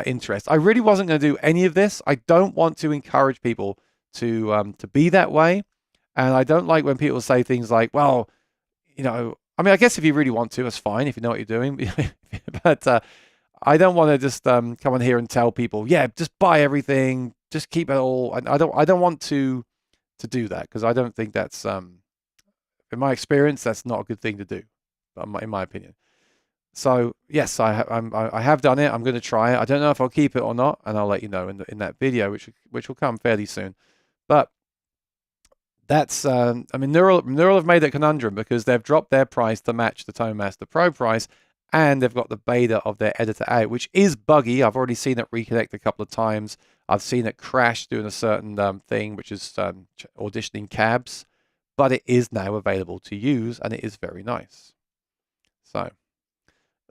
interest. I really wasn't going to do any of this. I don't want to encourage people to be that way. And I don't like when people say things like, well, I mean, I guess if you really want to, it's fine if you know what you're doing. But I don't want to just come on here and tell people, yeah, just buy everything, just keep it all. I don't want to do that, because I don't think that's in my experience, that's not a good thing to do, in my opinion. So yes, I have done it. I'm going to try it. I don't know if I'll keep it or not, and I'll let you know in that video, which will come fairly soon. But that's I mean, Neural have made that conundrum because they've dropped their price to match the Tone Master Pro price, and they've got the beta of their editor out, which is buggy. I've already seen it reconnect a couple of times. I've seen it crash doing a certain thing, which is auditioning cabs, but it is now available to use, and it is very nice. So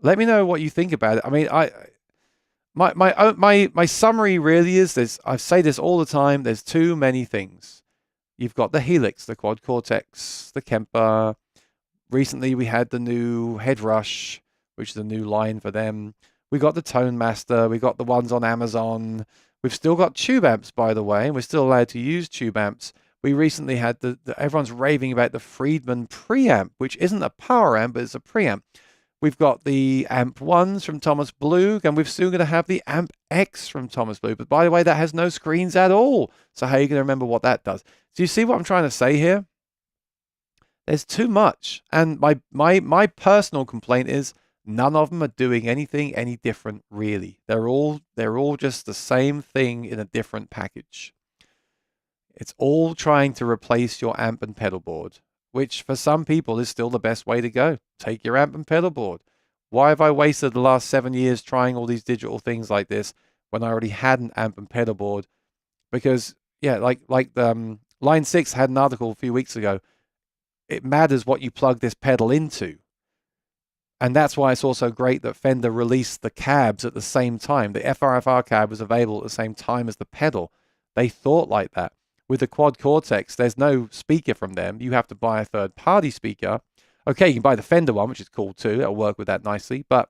let me know what you think about it. I mean, my summary really is this. I say this all the time. There's too many things. You've got the Helix, the Quad Cortex, the Kemper. Recently, we had the new Head Rush, which is a new line for them. We got the Tone Master. We got the ones on Amazon. We've still got tube amps, by the way, and we're still allowed to use tube amps. We recently had everyone's raving about the Friedman preamp, which isn't a power amp, but it's a preamp. We've got the Amp 1s from Thomas Blug, and we're soon going to have the Amp X from Thomas Blug. But by the way, that has no screens at all. So how are you going to remember what that does? Do you see what I'm trying to say here? There's too much. And my personal complaint is none of them are doing anything any different, really. They're all just the same thing in a different package. It's all trying to replace your amp and pedal board, which for some people is still the best way to go. Take your amp and pedal board. Why have I wasted the last 7 years trying all these digital things like this when I already had an amp and pedal board? Because, yeah, like Line 6 had an article a few weeks ago. It matters what you plug this pedal into. And that's why it's also great that Fender released the cabs at the same time. The FRFR cab was available at the same time as the pedal. They thought like that. With the Quad Cortex, there's no speaker from them. You have to buy a third-party speaker. Okay, you can buy the Fender one, which is cool too. It'll work with that nicely. But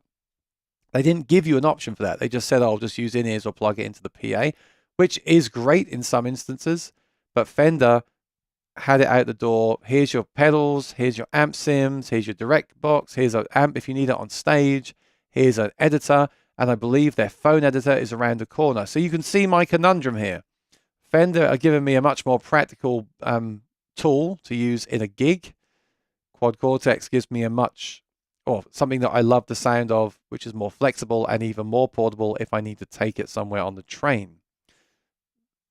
they didn't give you an option for that. They just said, oh, just use in-ears or plug it into the PA, which is great in some instances. But Fender had it out the door. Here's your pedals. Here's your amp sims. Here's your direct box. Here's an amp if you need it on stage. Here's an editor. And I believe their phone editor is around the corner. So you can see my conundrum here. Fender are giving me a much more practical tool to use in a gig. Quad Cortex gives me something that I love the sound of, which is more flexible and even more portable if I need to take it somewhere on the train.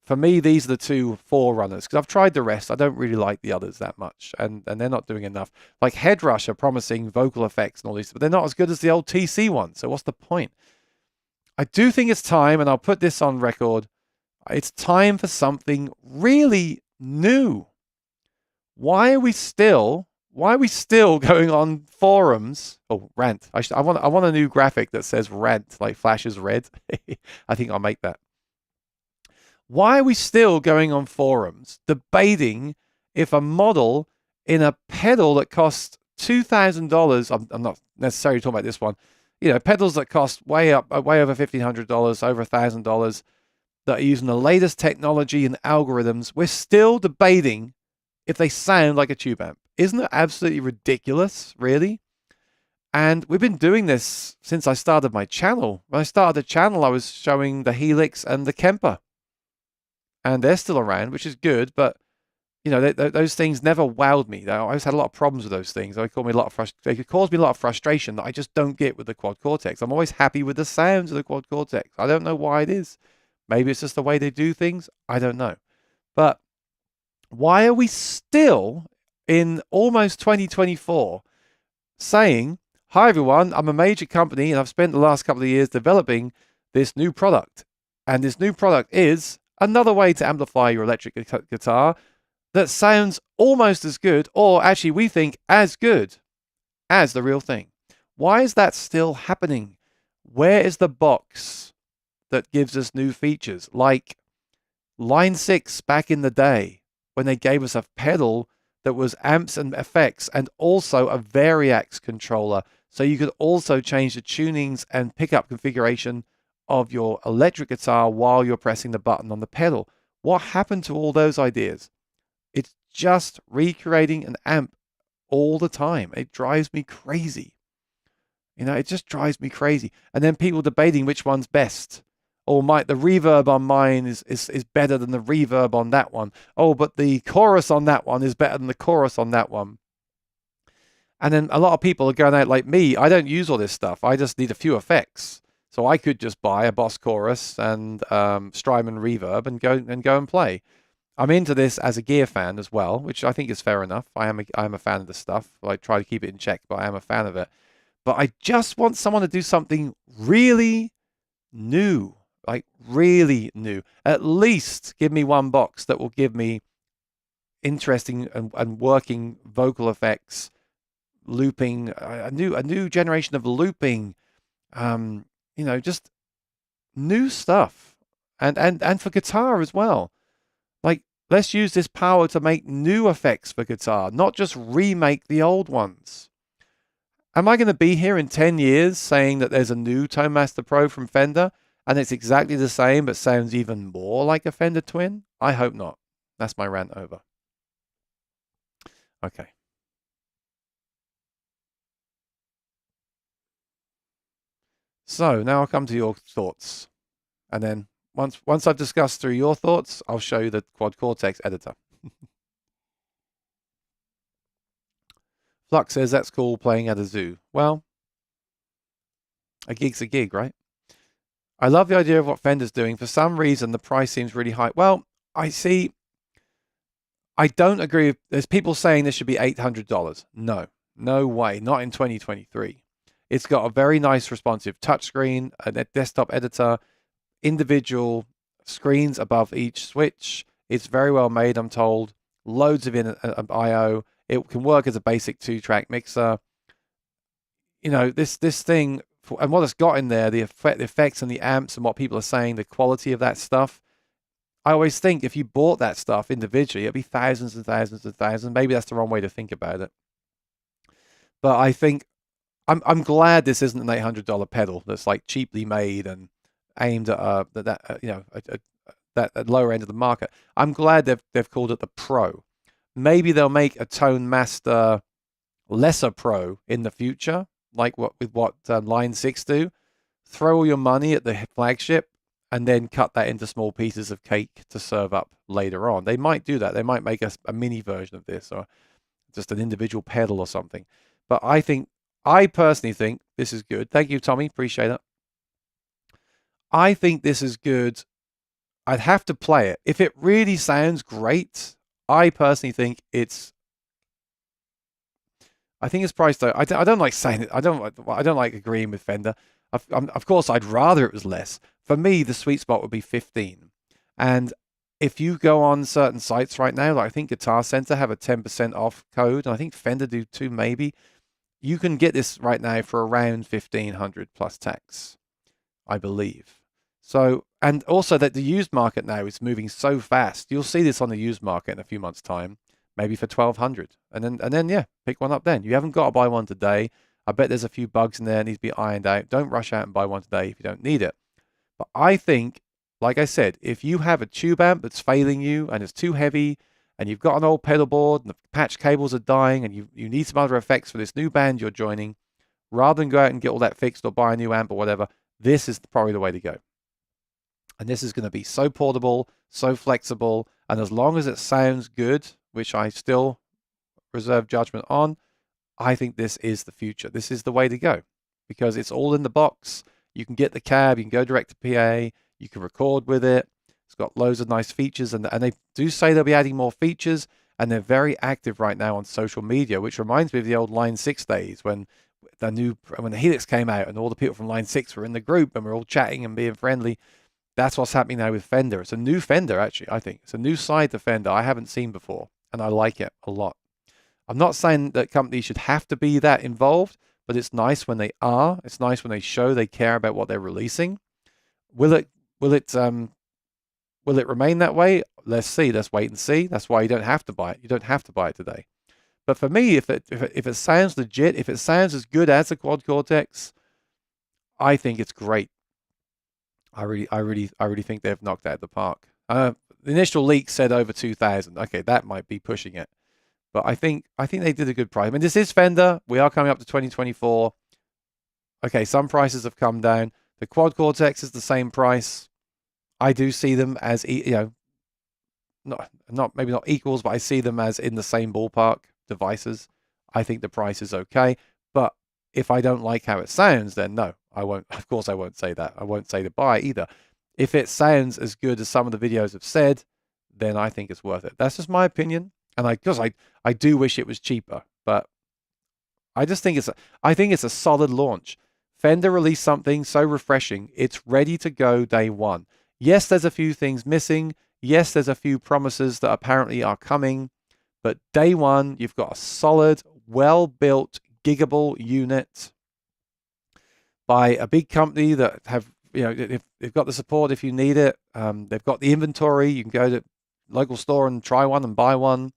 For me, these are the two forerunners, because I've tried the rest. I don't really like the others that much, and they're not doing enough. Like Head Rush are promising vocal effects and all these, but they're not as good as the old TC ones, so what's the point? I do think it's time, and I'll put this on record, it's time for something really new. Why are we still going on forums? Oh, rant. I want a new graphic that says rant, like flashes red. I think I'll make that. Why are we still going on forums debating if a model in a pedal that costs $2,000, I'm not necessarily talking about this one, pedals that cost way over $1,500, over $1,000, that are using the latest technology and algorithms, we're still debating if they sound like a tube amp. Isn't it absolutely ridiculous, really? And we've been doing this since I started my channel. When I started the channel, I was showing the Helix and the Kemper. And they're still around, which is good, but those things never wowed me. I always had a lot of problems with those things. They could cause me a lot of frustration that I just don't get with the Quad Cortex. I'm always happy with the sounds of the Quad Cortex. I don't know why it is. Maybe it's just the way they do things. I don't know. But why are we still in almost 2024 saying, hi everyone, I'm a major company and I've spent the last couple of years developing this new product. And this new product is another way to amplify your electric guitar that sounds almost as good, or actually we think as good as the real thing. Why is that still happening? Where is the box that gives us new features? Like Line 6 back in the day, when they gave us a pedal that was amps and effects and also a Variax controller. So you could also change the tunings and pickup configuration of your electric guitar while you're pressing the button on the pedal. What happened to all those ideas? It's just recreating an amp all the time. It drives me crazy. It just drives me crazy. And then people debating which one's best. Or the reverb on mine is better than the reverb on that one. Oh, but the chorus on that one is better than the chorus on that one. And then a lot of people are going out like me. I don't use all this stuff. I just need a few effects. So I could just buy a Boss chorus and Strymon reverb and go and play. I'm into this as a gear fan as well, which I think is fair enough. I am a fan of the stuff. I try to keep it in check, but I am a fan of it. But I just want someone to do something really new, like really new. At least give me one box that will give me interesting and working vocal effects, looping, a new generation of looping, just new stuff, and for guitar as well. Like, let's use this power to make new effects for guitar, not just remake the old ones. Am I going to be here in 10 years saying that there's a new Tone Master Pro from Fender and it's exactly the same but sounds even more like a Fender Twin? I hope not. That's my rant over. Okay. So now I'll come to your thoughts. And then once I've discussed through your thoughts, I'll show you the Quad Cortex editor. Flux says that's cool playing at a zoo. Well, a gig's a gig, right? I love the idea of what Fender's doing. For some reason, the price seems really high. Well, I don't agree. There's people saying this should be $800. No way. Not in 2023. It's got a very nice responsive touchscreen, a desktop editor, individual screens above each switch. It's very well made, I'm told. Loads of I/O. It can work as a basic 2-track mixer. This thing, and what it's got in there, the effects and the amps and what people are saying, the quality of that stuff. I always think if you bought that stuff individually, it'd be thousands and thousands and thousands. Maybe that's the wrong way to think about it. But I think I'm glad this isn't an $800 pedal that's like cheaply made and aimed at that lower end of the market. I'm glad they've called it the Pro. Maybe they'll make a Tone Master lesser Pro in the future, like what Line 6 do. Throw all your money at the flagship and then cut that into small pieces of cake to serve up later on. They might do that. They might make a mini version of this or just an individual pedal or something. But I personally think this is good. Thank you, Tommy. Appreciate it. I think this is good. I'd have to play it. If it really sounds great, I personally think it's priced out. I don't like saying it. I don't like agreeing with Fender. Of course, I'd rather it was less. For me, the sweet spot would be 15. And if you go on certain sites right now, like I think Guitar Center have a 10% off code, and I think Fender do too, maybe. You can get this right now for around $1,500 plus tax, I believe. So, and also that the used market now is moving so fast. You'll see this on the used market in a few months' time, maybe for $1,200, and then yeah, pick one up. Then you haven't got to buy one today. I bet there's a few bugs in there that need to be ironed out. Don't rush out and buy one today if you don't need it. But I think, like I said, if you have a tube amp that's failing you and it's too heavy, and you've got an old pedal board and the patch cables are dying, and you need some other effects for this new band you're joining, rather than go out and get all that fixed or buy a new amp or whatever, this is probably the way to go. And this is going to be so portable, so flexible, and as long as it sounds good, which I still reserve judgment on, I think this is the future. This is the way to go because it's all in the box. You can get the cab, you can go direct to PA, you can record with it. It's got loads of nice features, and they do say they'll be adding more features, and they're very active right now on social media, which reminds me of the old Line 6 days when the Helix came out and all the people from Line 6 were in the group and we're all chatting and being friendly. That's what's happening now with Fender. It's a new Fender, actually, I think. It's a new side to Fender I haven't seen before, and I like it a lot. I'm not saying that companies should have to be that involved, but it's nice when they are. It's nice when they show they care about what they're releasing. Will it remain that way? Let's see. Let's wait and see. That's why you don't have to buy it. You don't have to buy it today. But for me, if it sounds legit, if it sounds as good as the Quad Cortex, I think it's great. I really think they've knocked it out of the park. The initial leak said over 2,000. Okay, that might be pushing it, but I think they did a good price. I mean, this is Fender. We are coming up to 2024. Okay, some prices have come down. The Quad Cortex is the same price. I do see them as not maybe not equals, but I see them as in the same ballpark devices. I think the price is okay, but if I don't like how it sounds, then no, I won't. Of course, I won't say that. I won't say to buy either. If it sounds as good as some of the videos have said, then I think it's worth it. That's just my opinion, and I do wish it was cheaper, but I just think it's a solid launch. Fender released something so refreshing. It's ready to go day one. Yes, there's a few things missing. Yes, there's a few promises that apparently are coming, but day one, you've got a solid, well-built, giggable unit by a big company that have, they've got the support if you need it. They've got the inventory. You can go to local store and try one and buy one.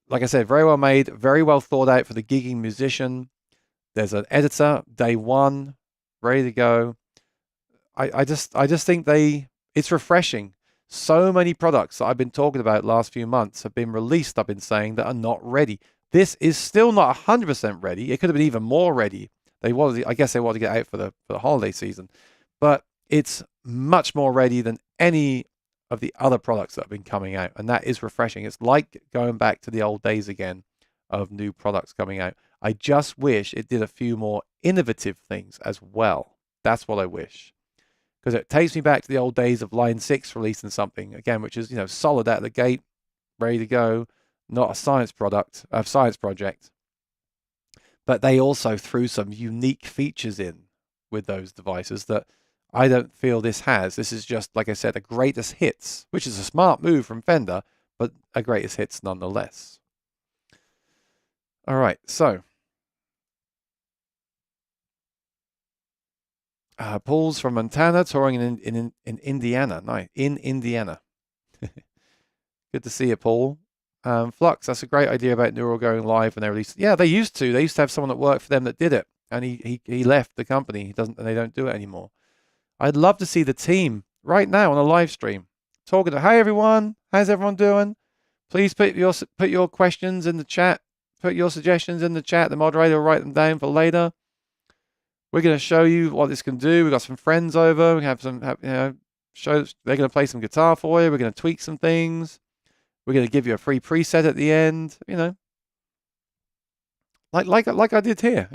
Like I said, very well made, very well thought out for the gigging musician. There's an editor, day one, ready to go. I just think it's refreshing. So many products that I've been talking about last few months have been released, I've been saying, that are not ready. This is still not 100% ready. It could have been even more ready. I guess they want to get out for the holiday season, but it's much more ready than any of the other products that have been coming out, and that is refreshing. It's like going back to the old days again of new products coming out. I just wish it did a few more innovative things as well. That's what I wish, because it takes me back to the old days of Line 6 releasing something again, which is solid out of the gate, ready to go, not a science project. But they also threw some unique features in with those devices that I don't feel this has. This is just, like I said, a greatest hits, which is a smart move from Fender, but a greatest hits nonetheless. All right, so Paul's from Montana, touring in Indiana. Nice, in Indiana. Good to see you, Paul. Flux, that's a great idea about Neural going live when they released. Yeah, they used to. They used to have someone that worked for them that did it, and he left the company. They don't do it anymore. I'd love to see the team right now on a live stream talking to, "Hey everyone, how's everyone doing? Please put your questions in the chat. Put your suggestions in the chat. The moderator will write them down for later. We're going to show you what this can do. We've got some friends over. We have some, shows. They're going to play some guitar for you. We're going to tweak some things. We're going to give you a free preset at the end. Like I did here.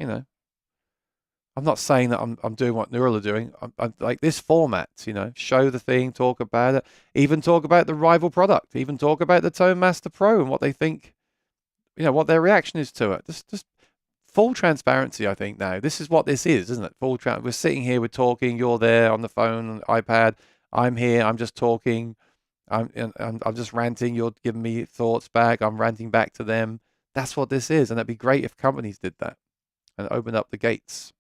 I'm not saying that I'm doing what Neural are doing. I'm like this format. Show the thing, talk about it, even talk about the rival product, even talk about the Tone Master Pro and what they think. What their reaction is to it. Just full transparency, I think, now. This is what this is, isn't it? We're sitting here, we're talking, you're there on the phone, iPad, I'm here, I'm just talking, I'm just ranting, you're giving me thoughts back, I'm ranting back to them. That's what this is, and it'd be great if companies did that and opened up the gates.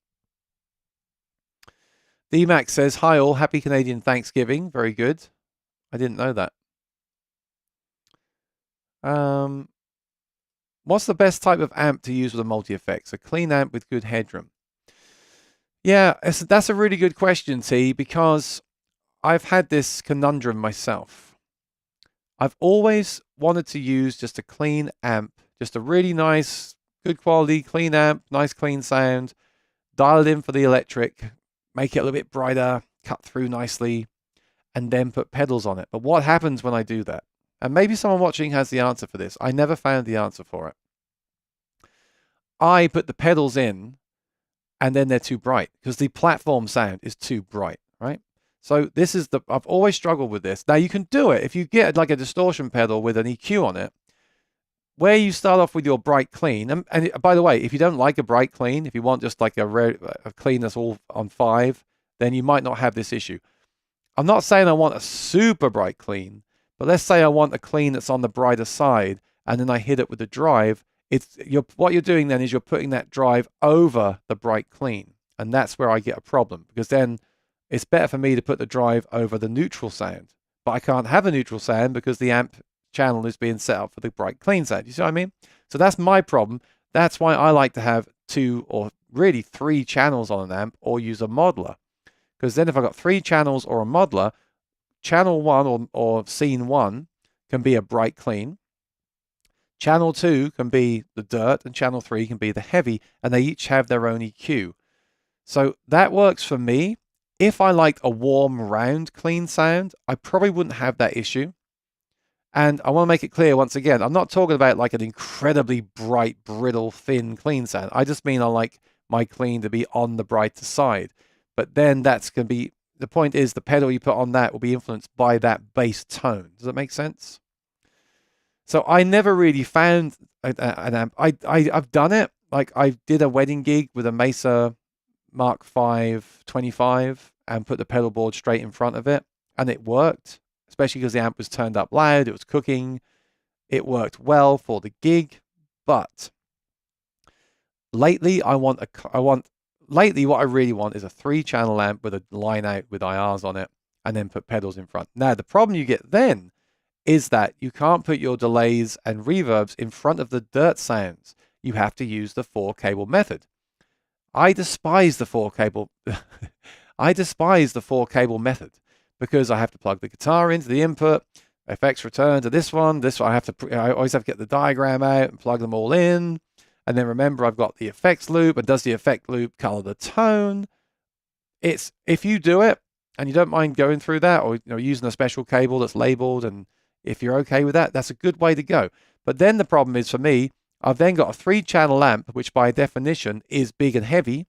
DMAX says, "Hi all, happy Canadian Thanksgiving." Very good. I didn't know that. What's the best type of amp to use with a multi-effects? A clean amp with good headroom. Yeah, that's a really good question, T, because I've had this conundrum myself. I've always wanted to use just a clean amp, just a really nice, good quality, clean amp, nice clean sound, dial it in for the electric, make it a little bit brighter, cut through nicely, and then put pedals on it. But what happens when I do that? And maybe someone watching has the answer for this. I never found the answer for it. I put the pedals in, and then they're too bright because the platform sound is too bright, right? So this is I've always struggled with this. Now you can do it if you get like a distortion pedal with an EQ on it, where you start off with your bright clean. And by the way, if you don't like a bright clean, if you want just like a clean that's all on 5, then you might not have this issue. I'm not saying I want a super bright clean, but let's say I want a clean that's on the brighter side, and then I hit it with the drive. What you're doing then is you're putting that drive over the bright clean, and that's where I get a problem, because then it's better for me to put the drive over the neutral sound, but I can't have a neutral sound because the amp channel is being set up for the bright clean sound. You see what I mean? So that's my problem. That's why I like to have 2 or really 3 channels on an amp, or use a modeler, because then if I've got 3 channels or a modeler, channel 1 or scene 1 can be a bright clean, channel 2 can be the dirt, and channel 3 can be the heavy, and they each have their own EQ. So that works for me. If I liked a warm, round, clean sound, I probably wouldn't have that issue. And I want to make it clear once again, I'm not talking about like an incredibly bright, brittle, thin, clean sound. I just mean I like my clean to be on the brighter side. But then that's going to be, the point is the pedal you put on that will be influenced by that bass tone. Does that make sense? So I never really found an amp. I've done it. Like I did a wedding gig with a Mesa Mark V 25 and put the pedal board straight in front of it, and it worked, especially because the amp was turned up loud, it was cooking, it worked well for the gig. But lately what I really want is a 3-channel amp with a line out with IRs on it, and then put pedals in front. Now the problem you get then is that you can't put your delays and reverbs in front of the dirt sounds. You have to use the 4-cable method. I despise the 4-cable. I despise the 4-cable method, because I have to plug the guitar into the input, effects return to this one. I always have to get the diagram out and plug them all in. And then remember, I've got the effects loop, and does the effect loop color the tone? If you do it and you don't mind going through that, or using a special cable that's labeled, and if you're okay with that, that's a good way to go. But then the problem is, for me, I've then got a 3-channel amp, which by definition is big and heavy,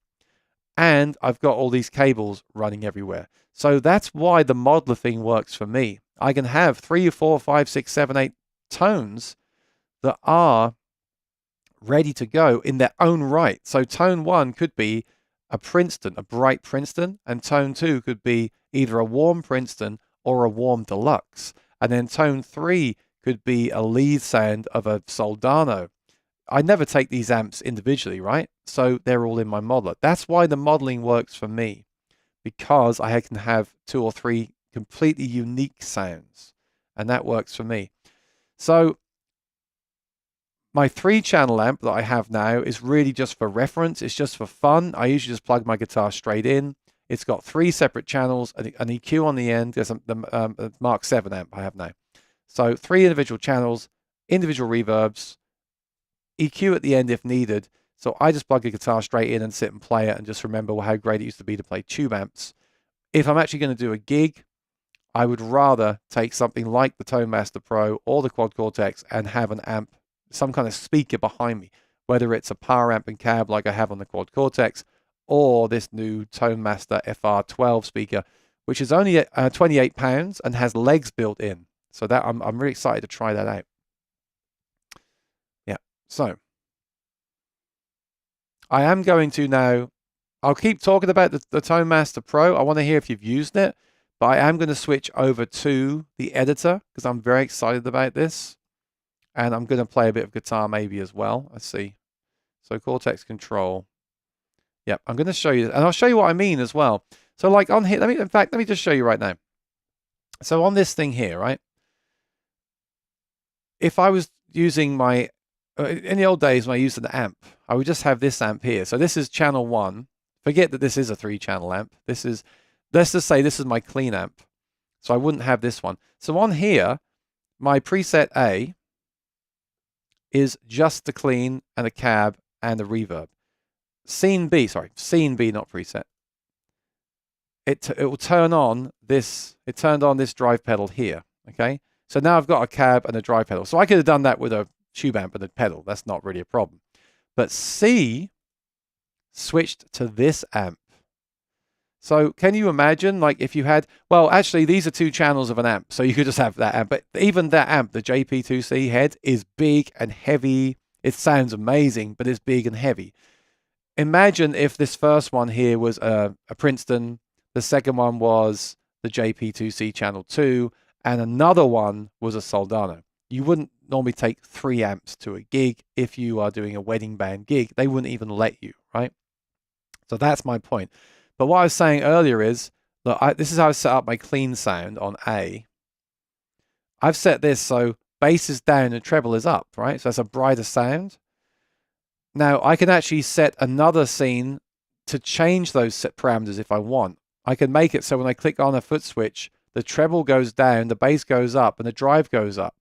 and I've got all these cables running everywhere. So that's why the modeler thing works for me. I can have 3, 4, 5, 6, 7, 8 tones that are ready to go in their own right. So tone 1 could be a Princeton, a bright Princeton, and tone 2 could be either a warm Princeton or a warm deluxe. And then tone 3 could be a lead sound of a Soldano. I never take these amps individually, right? So they're all in my modeler. That's why the modeling works for me, because I can have 2 or 3 completely unique sounds, and that works for me. So my 3-channel amp that I have now is really just for reference. It's just for fun. I usually just plug my guitar straight in. It's got 3 separate channels, an EQ on the end. There's the Mark 7 amp I have now. So 3 individual channels, individual reverbs, EQ at the end if needed. So I just plug a guitar straight in and sit and play it, and just remember how great it used to be to play tube amps. If I'm actually going to do a gig, I would rather take something like the Tone Master Pro or the Quad Cortex and have an amp, some kind of speaker behind me, whether it's a power amp and cab like I have on the Quad Cortex, or this new Tone Master FR12 speaker, which is only £28 and has legs built in. So that I'm really excited to try that out. Yeah, so I am going to now, I'll keep talking about the Tone Master Pro. I want to hear if you've used it, but I am going to switch over to the editor because I'm very excited about this. And I'm going to play a bit of guitar maybe as well. Let's see. So Cortex Control. Yep, I'm going to show you, and I'll show you what I mean as well. So like on here, let me just show you right now. So on this thing here, right? If I was using my, in the old days when I used an amp, I would just have this amp here. So this is channel 1. Forget that this is a 3-channel amp. This is, let's just say this is my clean amp. So I wouldn't have this one. So on here, my preset A is just the clean and the cab and the reverb. Scene B, not preset. It will turn on this, it turned on this drive pedal here, okay? So now I've got a cab and a drive pedal. So I could have done that with a tube amp and a pedal. That's not really a problem. But C switched to this amp. So can you imagine, like, if you had, well, actually, these are 2 channels of an amp, so you could just have that amp. But even that amp, the JP2C head, is big and heavy. It sounds amazing, but it's big and heavy. Imagine if this first one here was a Princeton, the second one was the JP2C channel 2, and another one was a Soldano. You wouldn't normally take 3 amps to a gig if you are doing a wedding band gig. They wouldn't even let you, right? So that's my point. But what I was saying earlier is, look, this is how I set up my clean sound on A. I've set this so bass is down and treble is up, right? So that's a brighter sound. Now, I can actually set another scene to change those set parameters if I want. I can make it so when I click on a foot switch, the treble goes down, the bass goes up, and the drive goes up.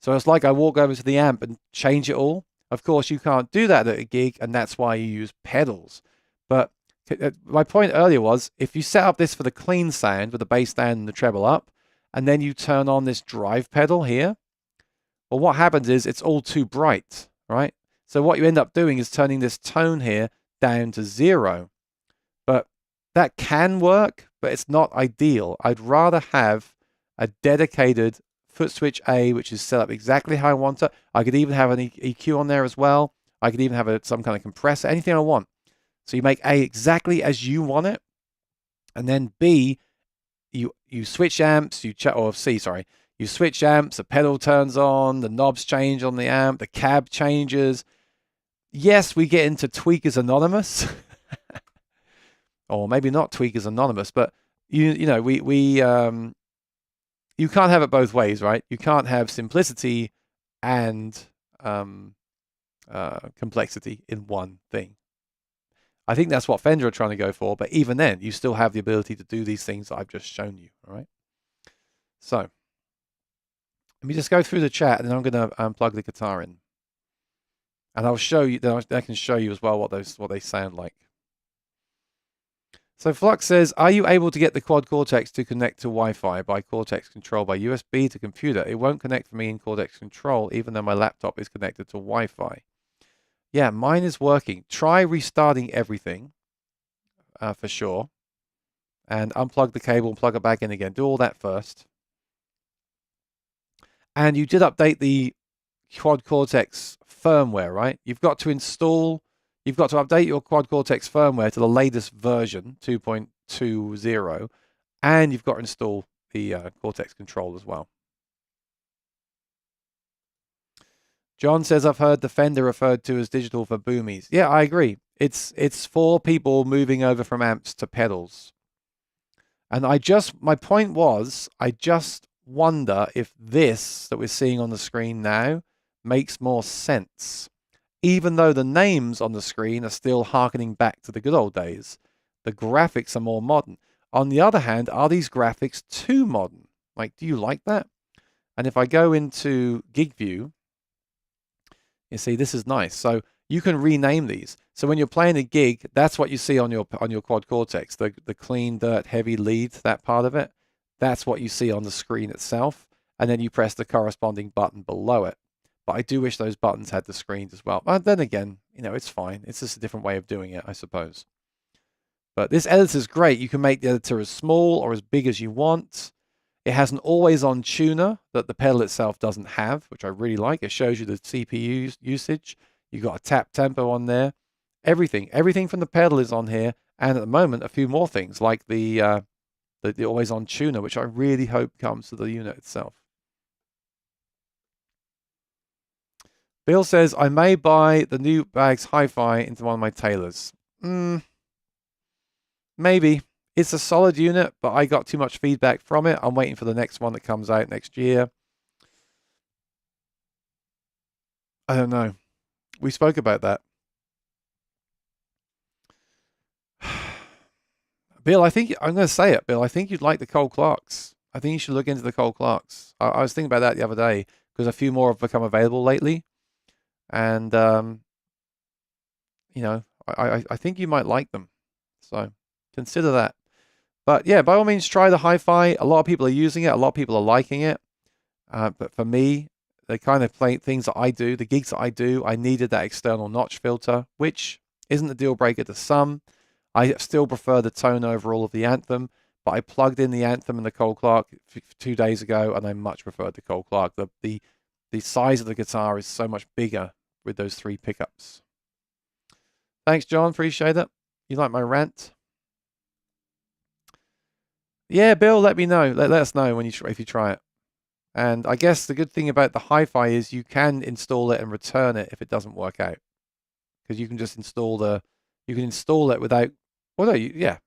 So it's like I walk over to the amp and change it all. Of course, you can't do that at a gig, and that's why you use pedals. But my point earlier was, if you set up this for the clean sound with the bass down and the treble up, and then you turn on this drive pedal here, well, what happens is it's all too bright, right? So what you end up doing is turning this tone here down to 0. But that can work, but it's not ideal. I'd rather have a dedicated foot switch A, which is set up exactly how I want it. I could even have an EQ on there as well. I could even have some kind of compressor, anything I want. So you make A exactly as you want it. And then B, you switch amps, or C, sorry. You switch amps, the pedal turns on, the knobs change on the amp, the cab changes. Yes, we get into Tweakers Anonymous. Or maybe not Tweakers Anonymous, but you can't have it both ways, right? You can't have simplicity and complexity in one thing. I think that's what Fender are trying to go for, but even then, you still have the ability to do these things that I've just shown you, all right? So, let me just go through the chat, and then I'm going to unplug the guitar in. And I'll show you, then I can show you as well what they sound like. So Flux says, are you able to get the quad Cortex to connect to Wi-Fi by Cortex Control by USB to computer? It won't connect for me in Cortex Control, even though my laptop is connected to Wi-Fi. Yeah, mine is working. Try restarting everything for sure. And unplug the cable and plug it back in again. Do all that first. And you did update the quad Cortex firmware, right? You've got to update your quad Cortex firmware to the latest version, 2.20, and you've got to install the Cortex control as well. John says, I've heard the Fender referred to as digital for boomies. Yeah, I agree. It's for people moving over from amps to pedals. And my point was, I just wonder if this that we're seeing on the screen now makes more sense. Even though the names on the screen are still harkening back to the good old days, the graphics are more modern. On the other hand, are these graphics too modern? Like, do you like that? And if I go into Gig View, you see, this is nice. So you can rename these. So when you're playing a gig, that's what you see on your quad Cortex, the clean, dirt, heavy lead, that part of it. That's what you see on the screen itself. And then you press the corresponding button below it. But I do wish those buttons had the screens as well. But then again, it's fine. It's just a different way of doing it, I suppose. But this editor is great. You can make the editor as small or as big as you want. It has an always-on tuner that the pedal itself doesn't have, which I really like. It shows you the CPU usage. You've got a tap tempo on there. Everything from the pedal is on here. And at the moment, a few more things like the always-on tuner, which I really hope comes to the unit itself. Bill says, I may buy the new Bags Hi-Fi into one of my Taylors. Maybe. It's a solid unit, but I got too much feedback from it. I'm waiting for the next one that comes out next year. I don't know. We spoke about that. Bill, I think, I'm going to say it, Bill, I think you'd like the Cole Clarks. I think you should look into the Cole Clarks. I was thinking about that the other day because a few more have become available lately. And, I think you might like them. So consider that. But yeah, by all means, try the Hi-Fi. A lot of people are using it. A lot of people are liking it. But for me, the kind of things that I do, the gigs that I do, I needed that external notch filter, which isn't a deal breaker to some. I still prefer the tone over all of the Anthem, but I plugged in the Anthem and the Cole Clark 2 days ago, and I much preferred the Cole Clark. The size of the guitar is so much bigger with those 3 pickups. Thanks, John. Appreciate it. You like my rant? Yeah, Bill, let me know. Let us know when if you try it. And I guess the good thing about the hi-fi is you can install it and return it if it doesn't work out, because you can just install it without. Well, no, yeah.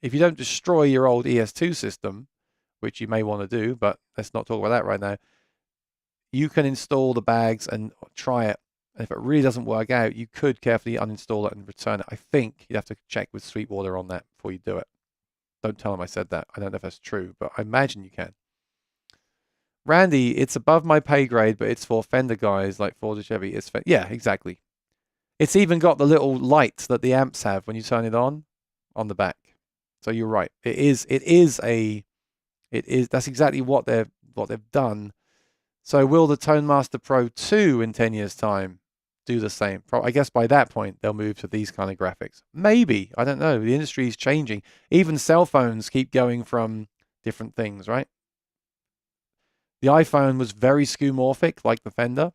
If you don't destroy your old ES2 system, which you may want to do, but let's not talk about that right now. You can install the bags and try it. And if it really doesn't work out, you could carefully uninstall it and return it. I think you'd have to check with Sweetwater on that before you do it. Don't tell them I said that. I don't know if that's true, but I imagine you can. Randy, it's above my pay grade, but it's for Fender guys like Ford and Chevy. Yeah, exactly. It's even got the little lights that the amps have when you turn it on the back. So you're right. That's exactly what they've done. So will the Tone Master Pro 2 in 10 years' time do the same? I guess by that point they'll move to these kind of graphics. Maybe. I don't know. The industry is changing. Even cell phones keep going from different things, right? The iPhone was very skeuomorphic, like the Fender.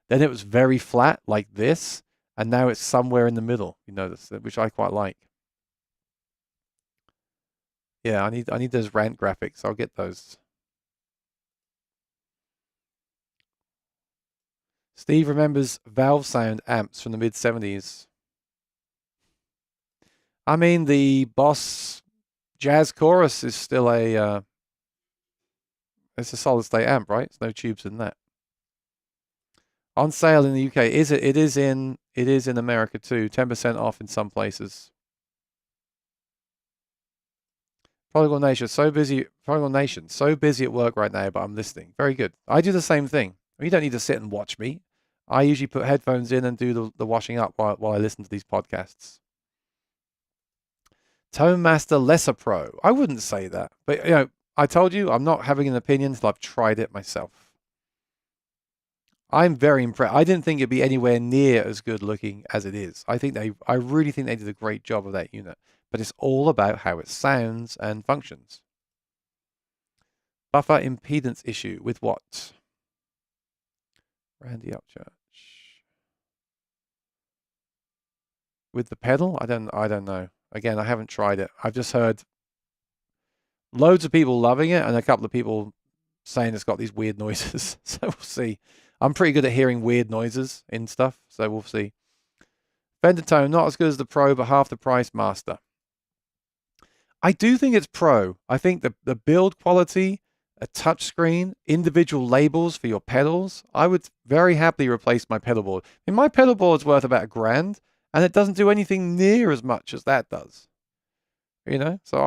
Then it was very flat, like this. And now it's somewhere in the middle, which I quite like. Yeah, I need those rant graphics. I'll get those. Steve remembers valve sound amps from the mid-70s. I mean, the Boss Jazz Chorus is still it's a solid state amp, right? There's no tubes in that. On sale in the UK. It is in America too. 10% off in some places. Polygon Nation, so busy at work right now, but I'm listening. Very good. I do the same thing. You don't need to sit and watch me. I usually put headphones in and do the washing up while I listen to these podcasts. Tone Master Lesser Pro. I wouldn't say that, but I told you I'm not having an opinion until I've tried it myself. I'm very impressed. I didn't think it'd be anywhere near as good looking as it is. I really think they did a great job of that unit, but it's all about how it sounds and functions. Buffer impedance issue with what? Randy Upchurch. With the pedal? I don't know. Again, I haven't tried it. I've just heard loads of people loving it and a couple of people saying it's got these weird noises. So we'll see. I'm pretty good at hearing weird noises in stuff, so we'll see. Fender Tone, not as good as the Pro, but half the price Master. I do think it's Pro. I think the build quality, a touchscreen, individual labels for your pedals, I would very happily replace my pedal board. I mean, my pedal board's worth about $1,000, and it doesn't do anything near as much as that does. So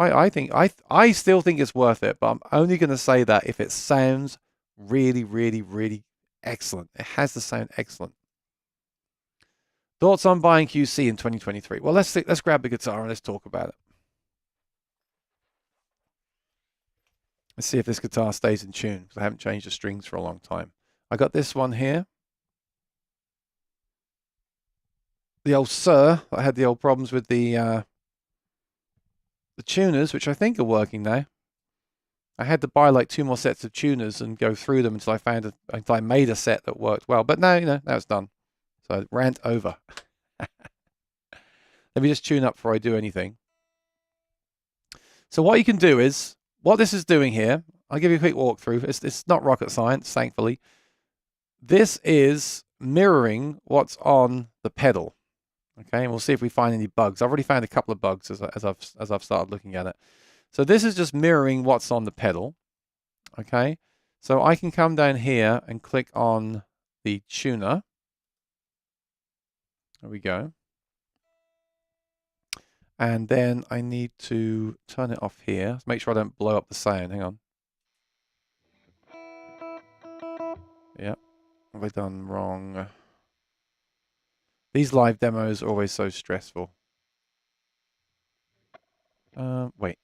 I still think it's worth it, but I'm only going to say that if it sounds really, really, really excellent. It has to sound excellent. Thoughts on buying QC in 2023? Well, let's grab the guitar and let's talk about it. Let's see if this guitar stays in tune, because I haven't changed the strings for a long time. I got this one here. The old Sir. I had the old problems with the tuners, which I think are working now. I had to buy like 2 more sets of tuners and go through them until I made a set that worked well. But now, now it's done. So rant over. Let me just tune up before I do anything. So what you can do is, what this is doing here, I'll give you a quick walkthrough. It's not rocket science, thankfully. This is mirroring what's on the pedal. Okay, and we'll see if we find any bugs. I've already found a couple of bugs as I've started looking at it. So this is just mirroring what's on the pedal. Okay, so I can come down here and click on the tuner. There we go. And then I need to turn it off here. Let's make sure I don't blow up the sound. Hang on. Yeah, what have I done wrong? These live demos are always so stressful. Wait.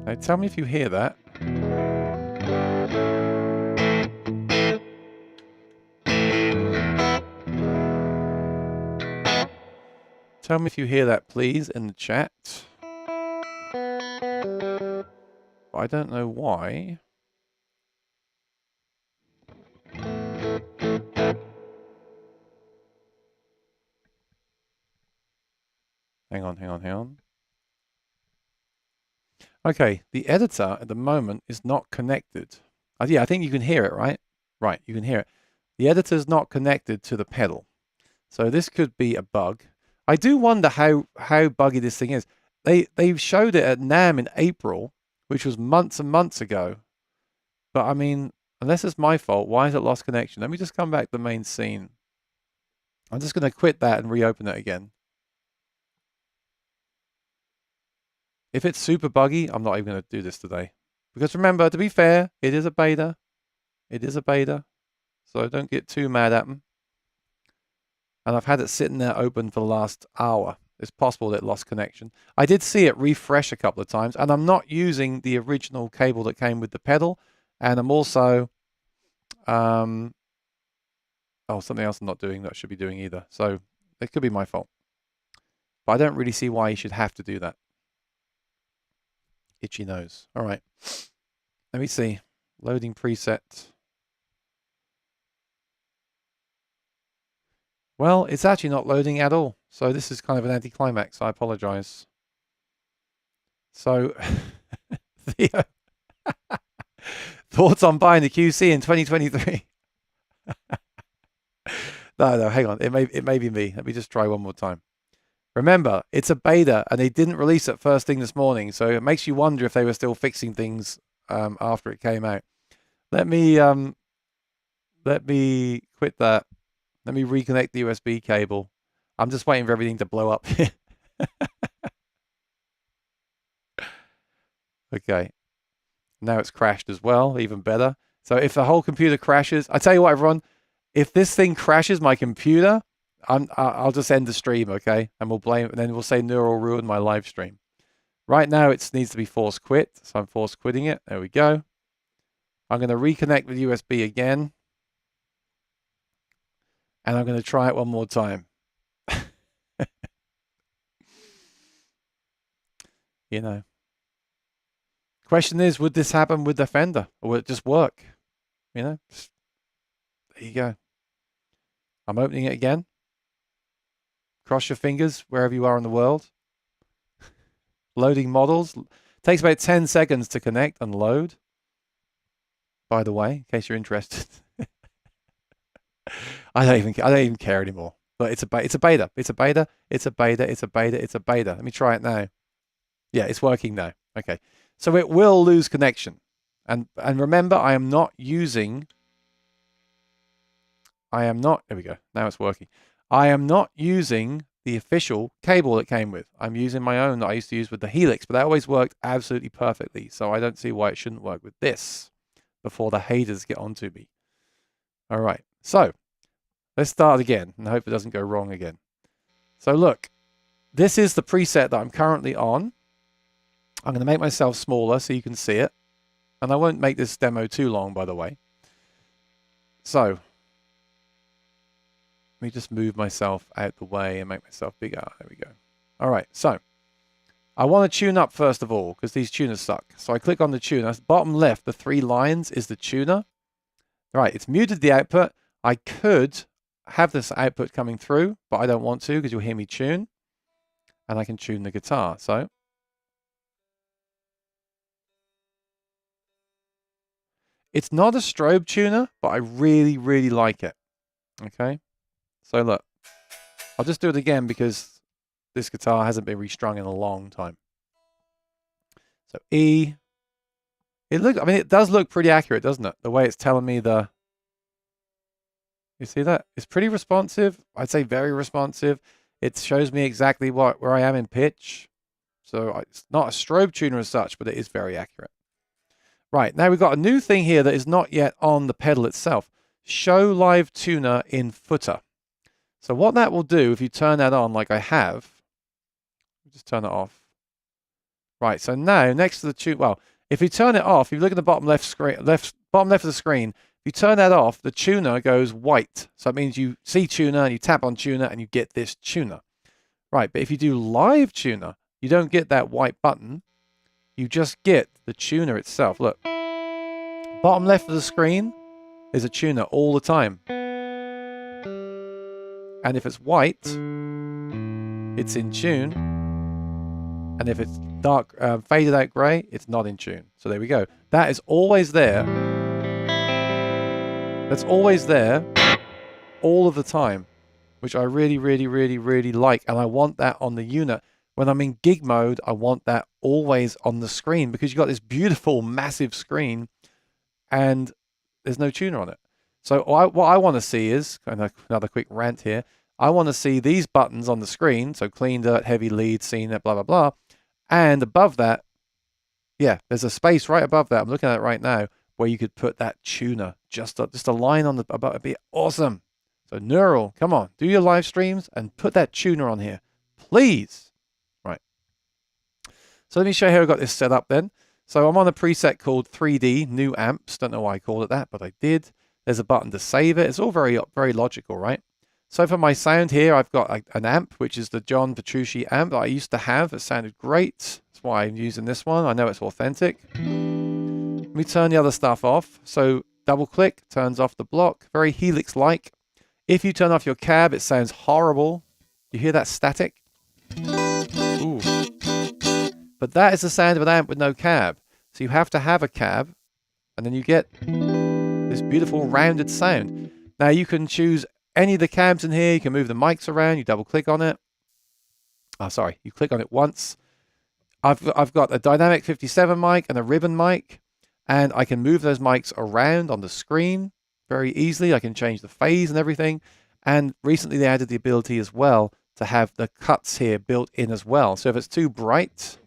Now tell me if you hear that. Tell me if you hear that, please, in the chat. I don't know why. Hang on. Okay, the editor at the moment is not connected. Yeah, I think you can hear it, right? Right, you can hear it. The editor's not connected to the pedal. So this could be a bug. I do wonder how buggy this thing is. They showed it at NAMM in April, which was months and months ago. But I mean, unless it's my fault, why has it lost connection? Let me just come back to the main scene. I'm just going to quit that and reopen it again. If it's super buggy, I'm not even going to do this today. Because remember, to be fair, it is a beta. It is a beta. So don't get too mad at them. And I've had it sitting there open for the last hour. It's possible that it lost connection. I did see it refresh a couple of times, and I'm not using the original cable that came with the pedal. And I'm also, oh, something else I'm not doing that I should be doing either. So it could be my fault. But I don't really see why you should have to do that. Itchy nose. All right. Let me see. Loading preset. Well, it's actually not loading at all. So this is kind of an anticlimax. I apologize. So, Theo, thoughts on buying the QC in 2023? No, hang on. It may be me. Let me just try one more time. Remember, it's a beta, and they didn't release it first thing this morning, so it makes you wonder if they were still fixing things after it came out. Let me quit that. Let me reconnect the USB cable. I'm just waiting for everything to blow up. Okay. Now it's crashed as well, even better. So if the whole computer crashes, I tell you what, everyone, if this thing crashes my computer, I'll just end the stream, okay? And we'll blame, and then we'll say Neural ruined my live stream. Right now, it needs to be force quit, so I'm force quitting it. There we go. I'm going to reconnect with USB again. And I'm going to try it one more time. You know. Question is, would this happen with the Fender? Or would it just work? You know? There you go. I'm opening it again. Cross your fingers wherever you are in the world. Loading models. Takes about 10 seconds to connect and load. By the way, in case you're interested. I don't even care anymore. But it's a beta. It's a beta. It's a beta. It's a beta. It's a beta. Let me try it now. Yeah, it's working now. Okay. So it will lose connection. And remember, I am not using. There we go. Now it's working. I am not using the official cable that came with. I'm using my own that I used to use with the Helix, but that always worked absolutely perfectly. So I don't see why it shouldn't work with this before the haters get onto me. All right. So let's start again and hope it doesn't go wrong again. So look, this is the preset that I'm currently on. I'm going to make myself smaller so you can see it. And I won't make this demo too long, by the way. So let me just move myself out the way and make myself bigger. There we go. All right. So I want to tune up first of all because these tuners suck. So I click on the tuner. Bottom left, the 3 lines is the tuner. All right. It's muted the output. I could have this output coming through, but I don't want to because you'll hear me tune. And I can tune the guitar. So it's not a strobe tuner, but I really, really like it. Okay. So look, I'll just do it again because this guitar hasn't been restrung in a long time. So E. It does look pretty accurate, doesn't it? The way it's telling me you see that? It's pretty responsive. I'd say very responsive. It shows me exactly where I am in pitch. So it's not a strobe tuner as such, but it is very accurate. Right, now we've got a new thing here that is not yet on the pedal itself. Show live tuner in footer. So what that will do, if you turn that on like I have, just turn it off. Right, so now next to the tune, well, if you turn it off, if you look at the bottom left screen, bottom left of the screen, if you turn that off, the tuner goes white. So it means you see tuner and you tap on tuner and you get this tuner. Right, but if you do live tuner, you don't get that white button. You just get the tuner itself. Look, bottom left of the screen is a tuner all the time. And if it's white, it's in tune. And if it's dark, faded out grey, it's not in tune. So there we go. That is always there. That's always there all of the time, which I really, really, really, really like. And I want that on the unit. When I'm in gig mode, I want that always on the screen because you've got this beautiful, massive screen and there's no tuner on it. So what I want to see is, another quick rant here, I want to see these buttons on the screen, so clean, dirt, heavy, lead, scene, blah, blah, blah. And above that, yeah, there's a space right above that, I'm looking at it right now, where you could put that tuner, just a line on the above. It'd be awesome. So Neural, come on, do your live streams and put that tuner on here, please. Right. So let me show you how I got this set up then. So I'm on a preset called 3D New Amps. Don't know why I called it that, but I did. There's a button to save it. It's all very, very logical, right? So for my sound here, I've got an amp, which is the John Petrucci amp that I used to have. It sounded great. That's why I'm using this one. I know it's authentic. Let me turn the other stuff off. So double click, turns off the block. Very Helix-like. If you turn off your cab, it sounds horrible. You hear that static? Ooh. But that is the sound of an amp with no cab. So you have to have a cab, and then you get this beautiful rounded sound. Now you can choose any of the cabs in here. You can move the mics around. You double click on it. Oh, sorry. You click on it once. I've got a dynamic 57 mic and a ribbon mic, and I can move those mics around on the screen very easily. I can change the phase and everything. And recently they added the ability as well to have the cuts here built in as well. So if it's too bright,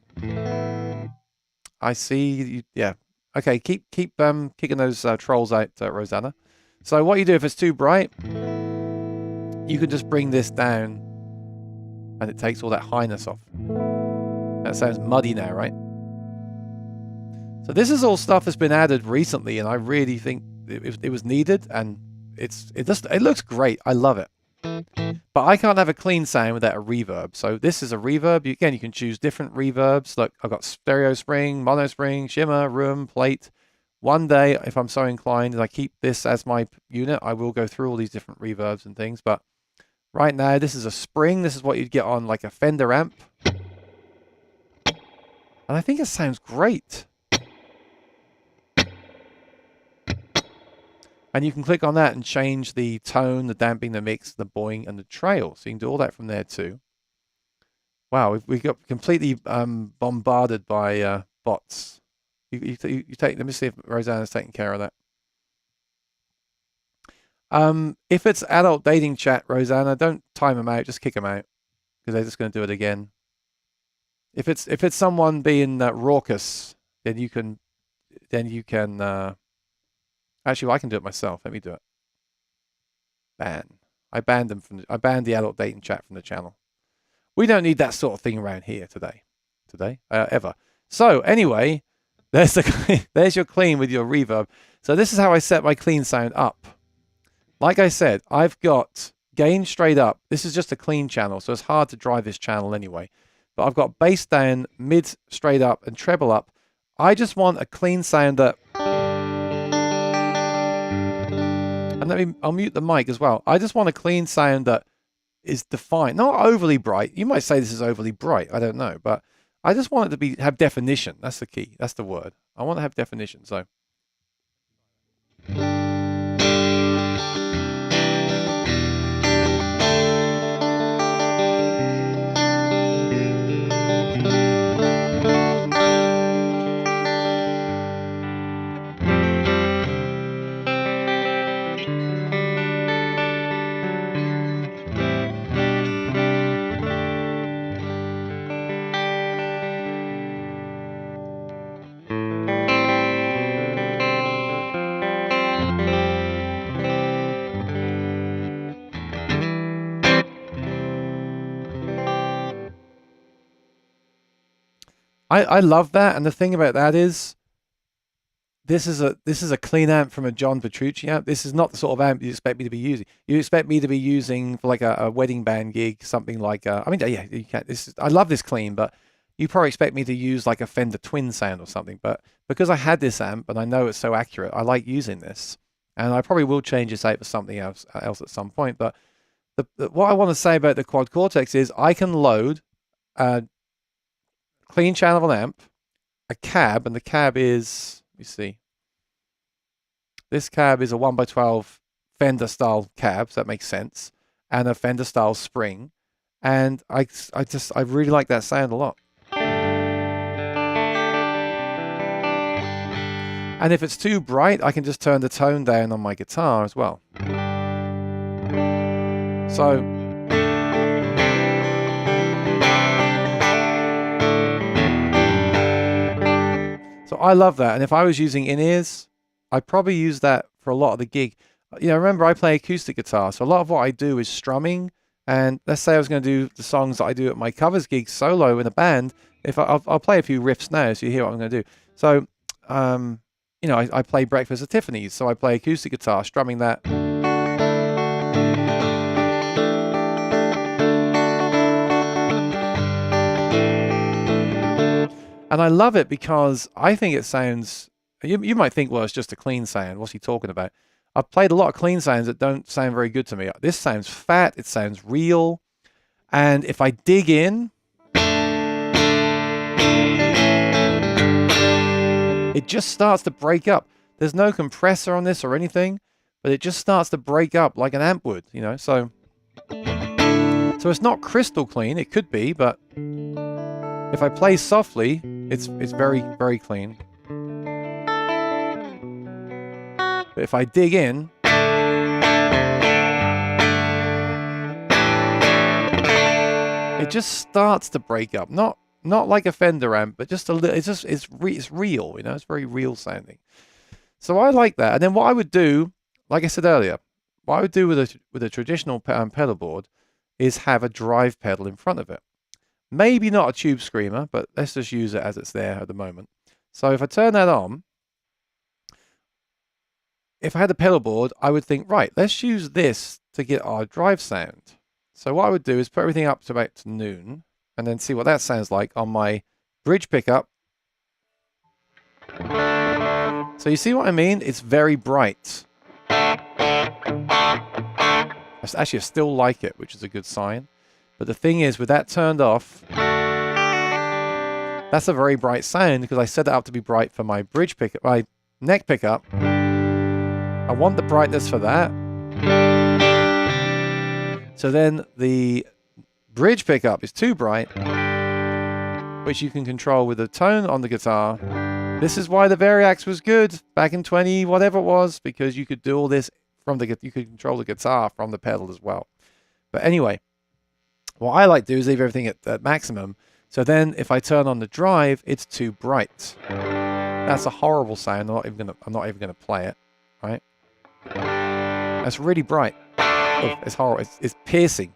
I see. Yeah. Okay. Keep kicking those trolls out, Rosanna. So what you do if it's too bright, you can just bring this down, and it takes all that highness off. That sounds muddy now, right? So this is all stuff that's been added recently, and I really think it was needed, and it looks great. I love it. But I can't have a clean sound without a reverb. So this is a reverb. Again, you can choose different reverbs. Look, I've got stereo spring, mono spring, shimmer, room, plate. One day, if I'm so inclined, and I keep this as my unit, I will go through all these different reverbs and things. But right now, this is a spring. This is what you'd get on like a Fender amp. And I think it sounds great. And you can click on that and change the tone, the damping, the mix, the buoying, and the trail. So you can do all that from there too. Wow, we got completely bombarded by bots. You take. Let me see if Rosanna's taking care of that. If it's adult dating chat, Rosanna, don't time them out. Just kick them out because they're just going to do it again. If it's someone being raucous, then you can. Actually, well, I can do it myself. Let me do it. Ban. I banned the adult dating chat from the channel. We don't need that sort of thing around here today. Ever. So anyway, there's your clean with your reverb. So this is how I set my clean sound up. Like I said, I've got gain straight up. This is just a clean channel, so it's hard to drive this channel anyway. But I've got bass down, mid straight up, and treble up. I just want a clean sound that. And I'll mute the mic as well. I just want a clean sound that is defined, not overly bright. You might say this is overly bright. I don't know, but I just want it to have definition. That's the key. That's the word. I want to have definition. So. I love that, and the thing about that is this is a clean amp from a John Petrucci amp. This is not the sort of amp you expect me to be using. You expect me to be using for like a wedding band gig, something like I mean, yeah, you can't. I love this clean, but you probably expect me to use like a Fender Twin sound or something. But because I had this amp and I know it's so accurate, I like using this, and I probably will change this out for something else at some point. But what I want to say about the Quad Cortex is I can load a clean channel of an amp, a cab, and the cab is, let me see. This cab is a 1x12 Fender style cab, so that makes sense, and a Fender style spring. And I really like that sound a lot. And if it's too bright, I can just turn the tone down on my guitar as well. So I love that. And if I was using in-ears, I'd probably use that for a lot of the gig. You know, remember I play acoustic guitar, so a lot of what I do is strumming. And let's say I was going to do the songs that I do at my covers gigs solo in a band. If I'll play a few riffs now, so you hear what I'm going to do. So, you know, I play Breakfast at Tiffany's, so I play acoustic guitar, strumming that. And I love it because I think it sounds, you might think, well, it's just a clean sound. What's he talking about? I've played a lot of clean sounds that don't sound very good to me. This sounds fat. It sounds real. And if I dig in, it just starts to break up. There's no compressor on this or anything, but it just starts to break up like an amp would, you know? So it's not crystal clean. It could be, but if I play softly, it's very, very clean. But if I dig in, it just starts to break up. Not like a Fender amp, but just a little. It's real, you know. It's very real sounding. So I like that. And then what I would do, like I said earlier, what I would do with a traditional pedal board is have a drive pedal in front of it. Maybe not a tube screamer, but let's just use it as it's there at the moment. So if I turn that on, if I had a pedal board, I would think, right, let's use this to get our drive sound. So what I would do is put everything up to about noon and then see what that sounds like on my bridge pickup. So you see what I mean? It's very bright. Actually, I still like it, which is a good sign. But the thing is, with that turned off, that's a very bright sound because I set it up to be bright for my bridge pickup, my neck pickup. I want the brightness for that. So then the bridge pickup is too bright, which you can control with the tone on the guitar. This is why the Variax was good back in 20, whatever it was, because you could do all this from you could control the guitar from the pedal as well. But anyway, what I like to do is leave everything at maximum. So then if I turn on the drive, it's too bright. That's a horrible sound. I'm not even gonna play it, right? That's really bright. Oh, it's horrible. It's piercing.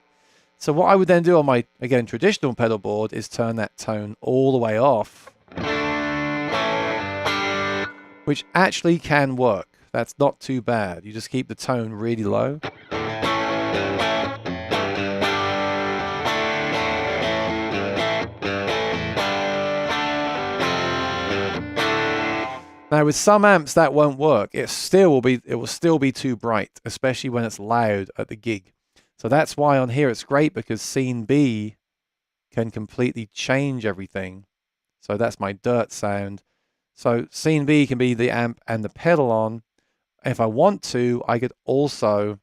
So what I would then do on my, again, traditional pedal board is turn that tone all the way off, which actually can work. That's not too bad. You just keep the tone really low. Now with some amps that won't work. It will still be too bright, especially when it's loud at the gig. So that's why on here it's great because Scene B can completely change everything. So that's my dirt sound. So Scene B can be the amp and the pedal on. If I want to, I could also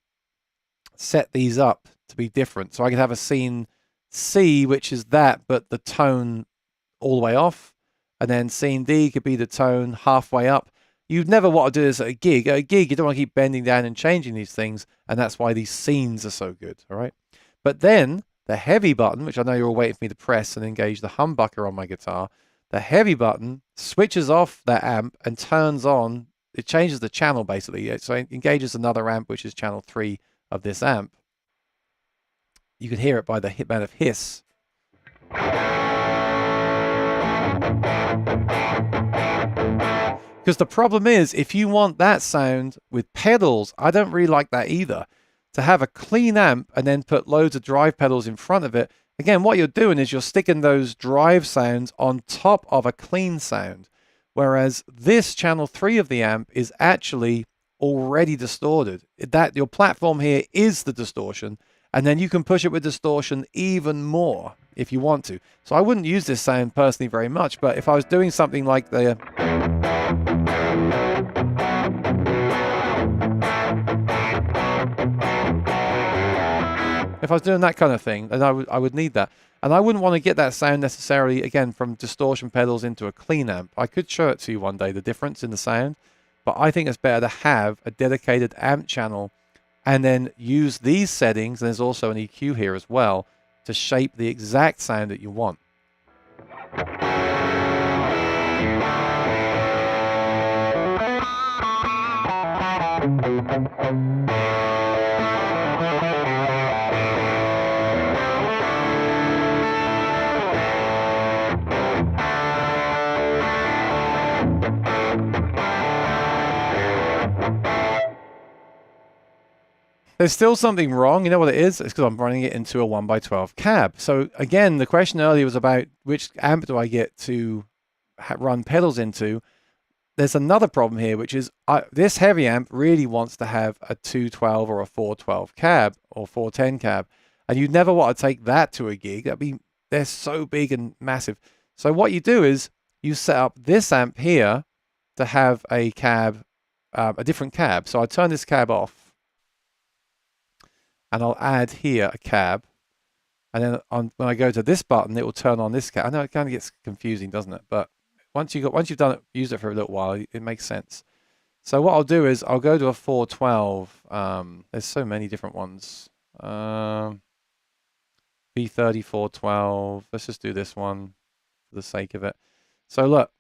set these up to be different. So I could have a Scene C, which is that, but the tone all the way off. And then Scene D could be the tone halfway up. You'd never want to do this at a gig. At a gig, you don't want to keep bending down and changing these things. And that's why these scenes are so good, all right? But then the heavy button, which I know you're all waiting for me to press and engage the humbucker on my guitar, the heavy button switches off that amp and turns on. It changes the channel, basically. So it engages another amp, which is channel 3 of this amp. You can hear it by the amount of hiss. Because Because the problem is, if you want that sound with pedals, I don't really like that either. To have a clean amp and then put loads of drive pedals in front of it, again, what you're doing is you're sticking those drive sounds on top of a clean sound. Whereas this channel 3 of the amp is actually already distorted. That your platform here is the distortion, and then you can push it with distortion even more if you want to. So I wouldn't use this sound personally very much, but if I was doing something like the if I was doing that kind of thing, then I would need that. And I wouldn't want to get that sound necessarily, again, from distortion pedals into a clean amp. I could show it to you one day, the difference in the sound, but I think it's better to have a dedicated amp channel and then use these settings, and there's also an EQ here as well, to shape the exact sound that you want. There's still something wrong. You know what it is? It's because I'm running it into a 1x12 cab. So again, the question earlier was about which amp do I get to run pedals into. There's another problem here, which is this heavy amp really wants to have a 212 or a 412 cab or 410 cab. And you'd never want to take that to a gig. They're so big and massive. So what you do is you set up this amp here to have a cab, a different cab. So I turn this cab off. And I'll add here a cab, and then when I go to this button, it will turn on this cab. I know it kind of gets confusing, doesn't it? But once you've done it, used it for a little while, it makes sense. So what I'll do is I'll go to a 412. There's so many different ones. B30 412. Let's just do this one for the sake of it. So look,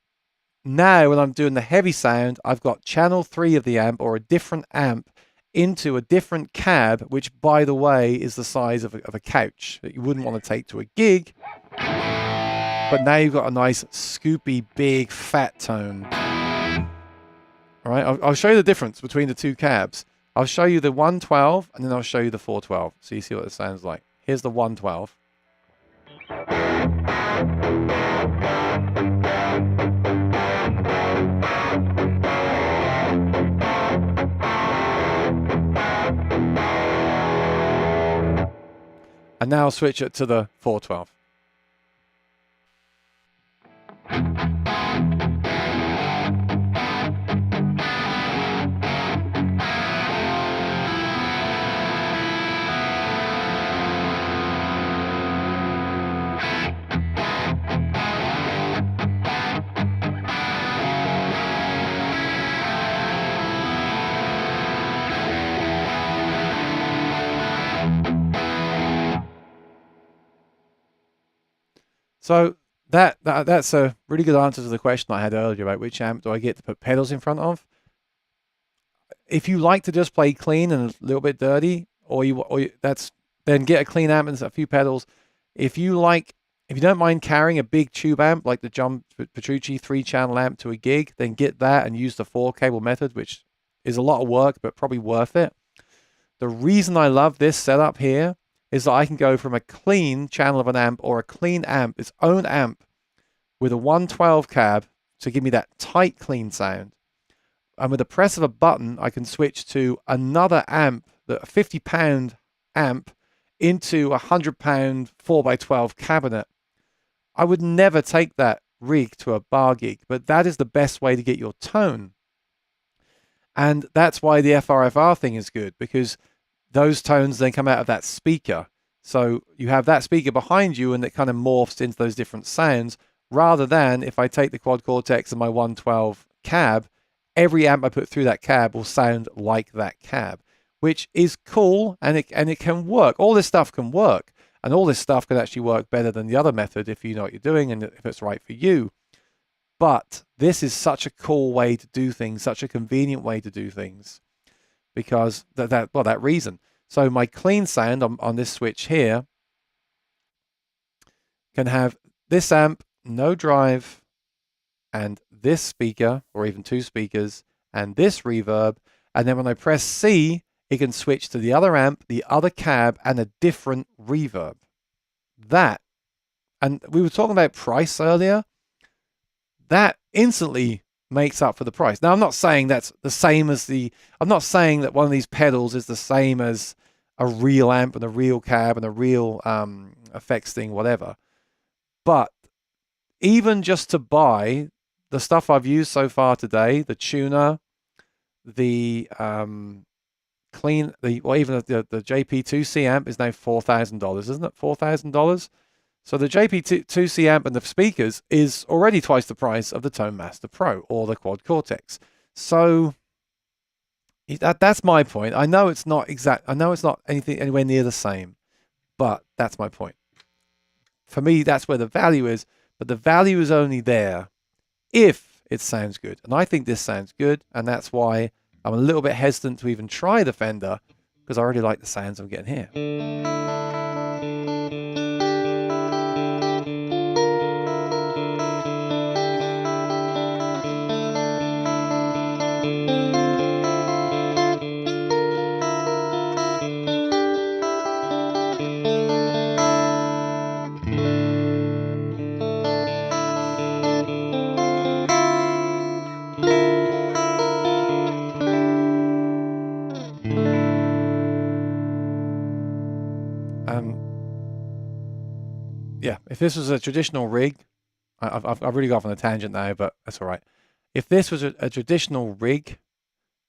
now when I'm doing the heavy sound, I've got channel 3 of the amp, or a different amp, into a different cab, which, by the way, is the size of a couch that you wouldn't want to take to a gig. But now you've got a nice, scoopy, big, fat tone. All right, I'll show you the difference between the two cabs. I'll show you the 112, and then I'll show you the 412, so you see what it sounds like. Here's the 112. And now I'll switch it to the 412. So that's a really good answer to the question I had earlier about which amp do I get to put pedals in front of. If you like to just play clean and a little bit dirty, then get a clean amp and a few pedals. If you don't mind carrying a big tube amp like the John Petrucci 3-channel amp to a gig, then get that and use the 4-cable method, which is a lot of work but probably worth it. The reason I love this setup here is that I can go from a clean channel of an amp, or a clean amp, its own amp, with a 112 cab to give me that tight, clean sound. And with the press of a button, I can switch to another amp, a 50-pound amp, into a 100-pound 4x12 cabinet. I would never take that rig to a bar gig, but that is the best way to get your tone. And that's why the FRFR thing is good, because those tones then come out of that speaker. So you have that speaker behind you, and it kind of morphs into those different sounds, rather than if I take the Quad Cortex and my 112 cab, every amp I put through that cab will sound like that cab, which is cool, and it can work. All this stuff can work, and all this stuff can actually work better than the other method if you know what you're doing and if it's right for you. But this is such a cool way to do things, such a convenient way to do things, because that reason. So my clean sound on this switch here can have this amp, no drive, and this speaker, or even two speakers, and this reverb. And then when I press C, it can switch to the other amp, the other cab, and a different reverb. That, and we were talking about price earlier, that instantly makes up for the price. Now, I'm not saying that's the same as I'm not saying that one of these pedals is the same as a real amp and a real cab and a real effects thing, whatever. But even just to buy the stuff I've used so far today, the tuner, the even the JP2C amp is now $4,000, isn't it? $4,000. So the JP2C amp and the speakers is already twice the price of the Tone Master Pro or the Quad Cortex. So that's my point. I know it's not exact. I know it's not anything anywhere near the same, but that's my point. For me, that's where the value is. But the value is only there if it sounds good. And I think this sounds good. And that's why I'm a little bit hesitant to even try the Fender, because I already like the sounds I'm getting here. Yeah, if this was a traditional rig, I've really got off on a tangent now, but that's all right. If this was a traditional rig,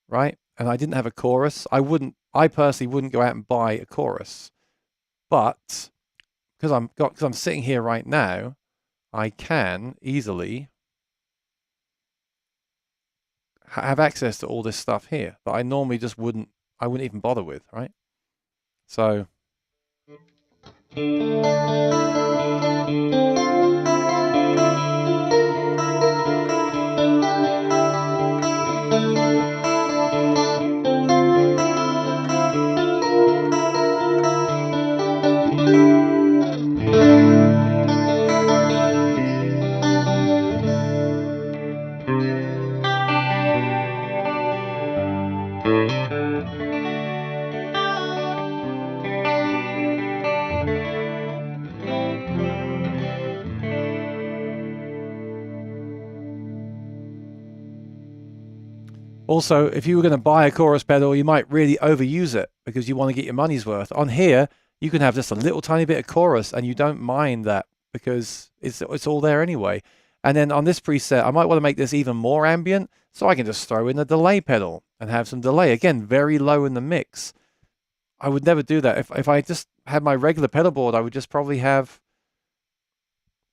right, and I didn't have a chorus, I personally wouldn't go out and buy a chorus. But because I'm sitting here right now, I can easily have access to all this stuff here that I normally just wouldn't even bother with, right? So also, if you were going to buy a chorus pedal, you might really overuse it because you want to get your money's worth. On here, you can have just a little tiny bit of chorus and you don't mind that because it's all there anyway. And then on this preset, I might want to make this even more ambient, so I can just throw in a delay pedal and have some delay. Again, very low in the mix. I would never do that. If I just had my regular pedal board, I would just probably have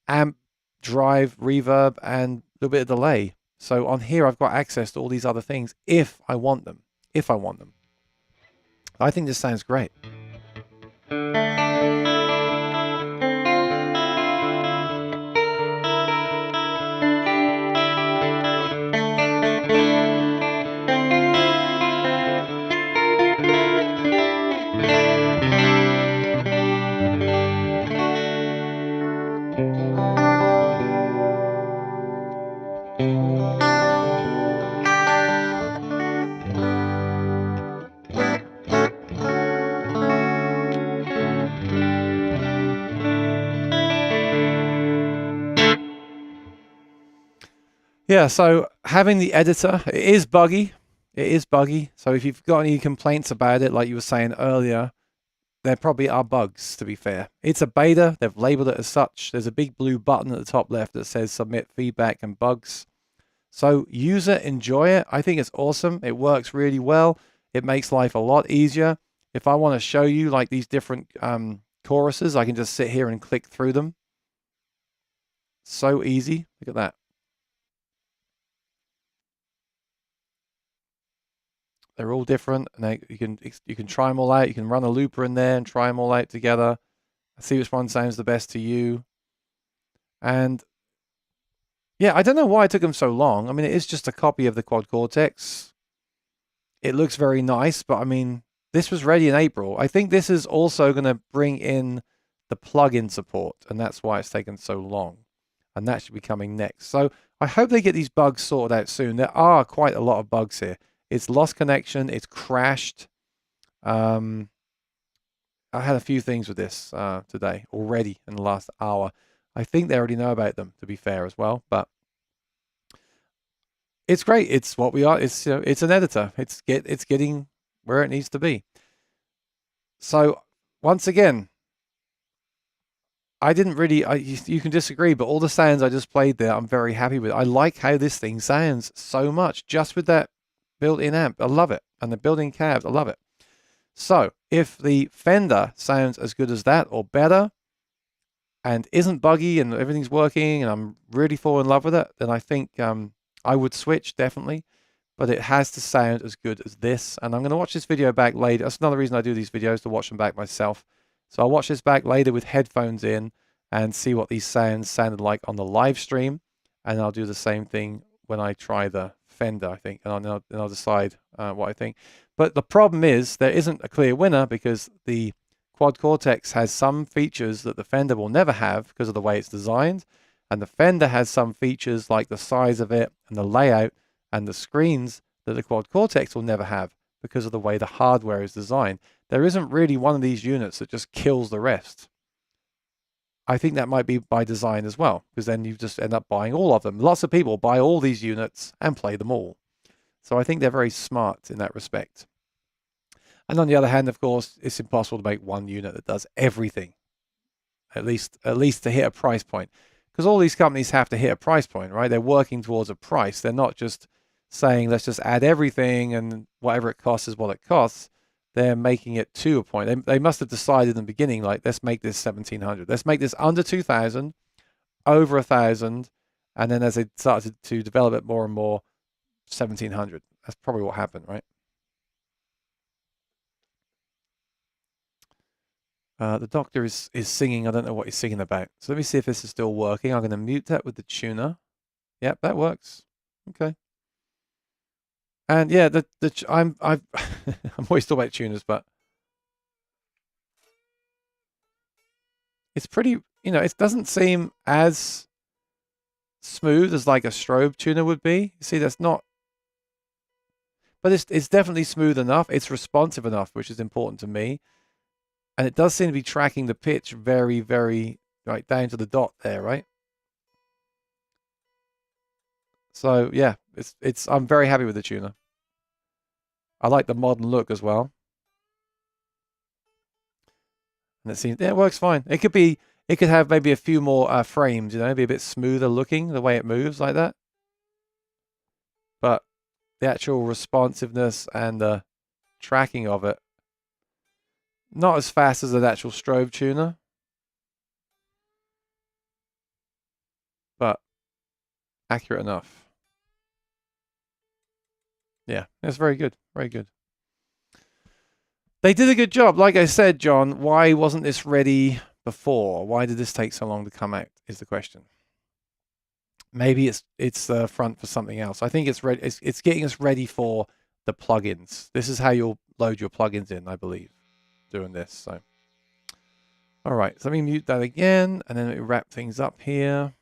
amp, drive, reverb, and a little bit of delay. So on here, I've got access to all these other things if I want them. If I want them. I think this sounds great. Yeah, so having the editor, it is buggy. It is buggy. So if you've got any complaints about it, like you were saying earlier, there probably are bugs, to be fair. It's a beta. They've labeled it as such. There's a big blue button at the top left that says submit feedback and bugs. So use it, enjoy it. I think it's awesome. It works really well. It makes life a lot easier. If I want to show you like these different choruses, I can just sit here and click through them. So easy. Look at that. They're all different, and you can try them all out. You can run a looper in there and try them all out together. See which one sounds the best to you. And yeah, I don't know why it took them so long. I mean, it is just a copy of the Quad Cortex. It looks very nice, but I mean, this was ready in April. I think this is also going to bring in the plugin support, and that's why it's taken so long. And that should be coming next. So I hope they get these bugs sorted out soon. There are quite a lot of bugs here. It's lost connection. It's crashed. I had a few things with this today already in the last hour. I think they already know about them, to be fair, as well. But it's great. It's what we are. It's it's an editor. It's getting where it needs to be. So once again, I didn't really. You can disagree, but all the sounds I just played there, I'm very happy with. I like how this thing sounds so much, just with that built-in amp. I love it, and the built-in cabs. I love it. So if the Fender sounds as good as that or better, and isn't buggy and everything's working, and I'm really falling in love with it, then I think I would switch definitely. But it has to sound as good as this. And I'm going to watch this video back later. That's another reason I do these videos, to watch them back myself. So I'll watch this back later with headphones in and see what these sounds sounded like on the live stream. And I'll do the same thing when I try the Fender, I think. And I'll decide what I think. But the problem is there isn't a clear winner, because the Quad Cortex has some features that the Fender will never have because of the way it's designed. And the Fender has some features like the size of it and the layout and the screens that the Quad Cortex will never have because of the way the hardware is designed. There isn't really one of these units that just kills the rest. I think that might be by design as well, because then you just end up buying all of them. Lots of people buy all these units and play them all. So I think they're very smart in that respect. And on the other hand, of course, it's impossible to make one unit that does everything, at least to hit a price point. Because all these companies have to hit a price point, right? They're working towards a price. They're not just saying, let's just add everything and whatever it costs is what it costs. They're making it to a point. They must have decided in the beginning, like, let's make this 1,700. Let's make this under 2,000, over 1,000. And then as they started to develop it more and more, 1,700. That's probably what happened, right? The doctor is singing. I don't know what he's singing about. So let me see if this is still working. I'm going to mute that with the tuner. Yep, that works. Okay. And yeah, I'm always talking about tuners, but it's pretty. It doesn't seem as smooth as like a strobe tuner would be. You see, that's not. But it's definitely smooth enough. It's responsive enough, which is important to me. And it does seem to be tracking the pitch very, very right down to the dot there, right? So yeah, I'm very happy with the tuner. I like the modern look as well. And it works fine. It could have maybe a few more frames, be a bit smoother looking the way it moves like that. But the actual responsiveness and the tracking of it, not as fast as an actual strobe tuner, but accurate enough. Yeah, it's very good. Very good. They did a good job. Like I said, John, why wasn't this ready before? Why did this take so long to come out is the question. Maybe it's the front for something else. I think it's ready. It's getting us ready for the plugins. This is how you'll load your plugins in, I believe, doing this. So, all right. So let me mute that again, and then we wrap things up here.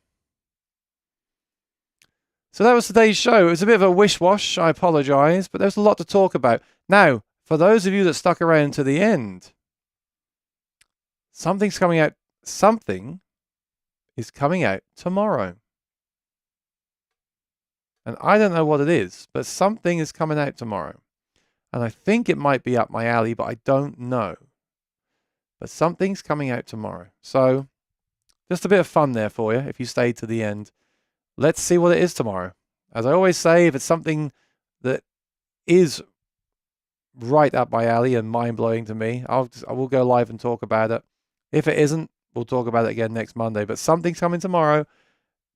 So that was today's show. It was a bit of a wish-wash. I apologize, but there's a lot to talk about. Now, for those of you that stuck around to the end, something's coming out. Something is coming out tomorrow. And I don't know what it is, but something is coming out tomorrow. And I think it might be up my alley, but I don't know. But something's coming out tomorrow. So just a bit of fun there for you if you stayed to the end. Let's see what it is tomorrow. As I always say, if it's something that is right up my alley and mind-blowing to me, I will go live and talk about it. If it isn't, we'll talk about it again next Monday. But something's coming tomorrow.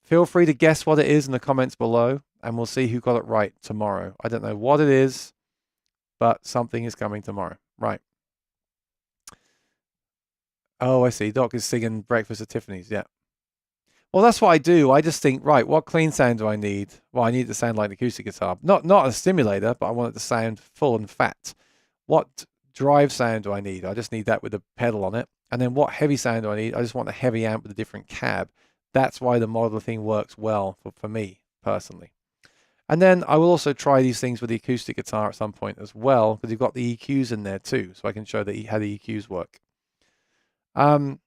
Feel free to guess what it is in the comments below, and we'll see who got it right tomorrow. I don't know what it is, but something is coming tomorrow. Right. Oh, I see. Doc is singing Breakfast at Tiffany's. Yeah. Well, that's what I do. I just think, right, what clean sound do I need? Well, I need it to sound like an acoustic guitar. Not a stimulator, but I want it to sound full and fat. What drive sound do I need? I just need that with a pedal on it. And then what heavy sound do I need? I just want a heavy amp with a different cab. That's why the modular thing works well for me. personally. And then I will also try these things with the acoustic guitar at some point as well, because you've got the EQs in there too, so I can show how the EQs work. So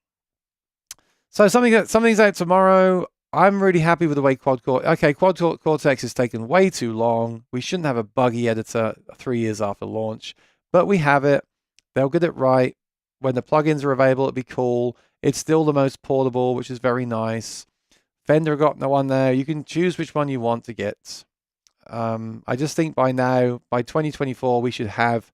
something's out tomorrow. I'm really happy with the way Quad Cortex has taken way too long. We shouldn't have a buggy editor 3 years after launch, but we have it. They'll get it right. When the plugins are available, it'll be cool. It's still the most portable, which is very nice. Fender got no one there. You can choose which one you want to get. I just think by now, by 2024, we should have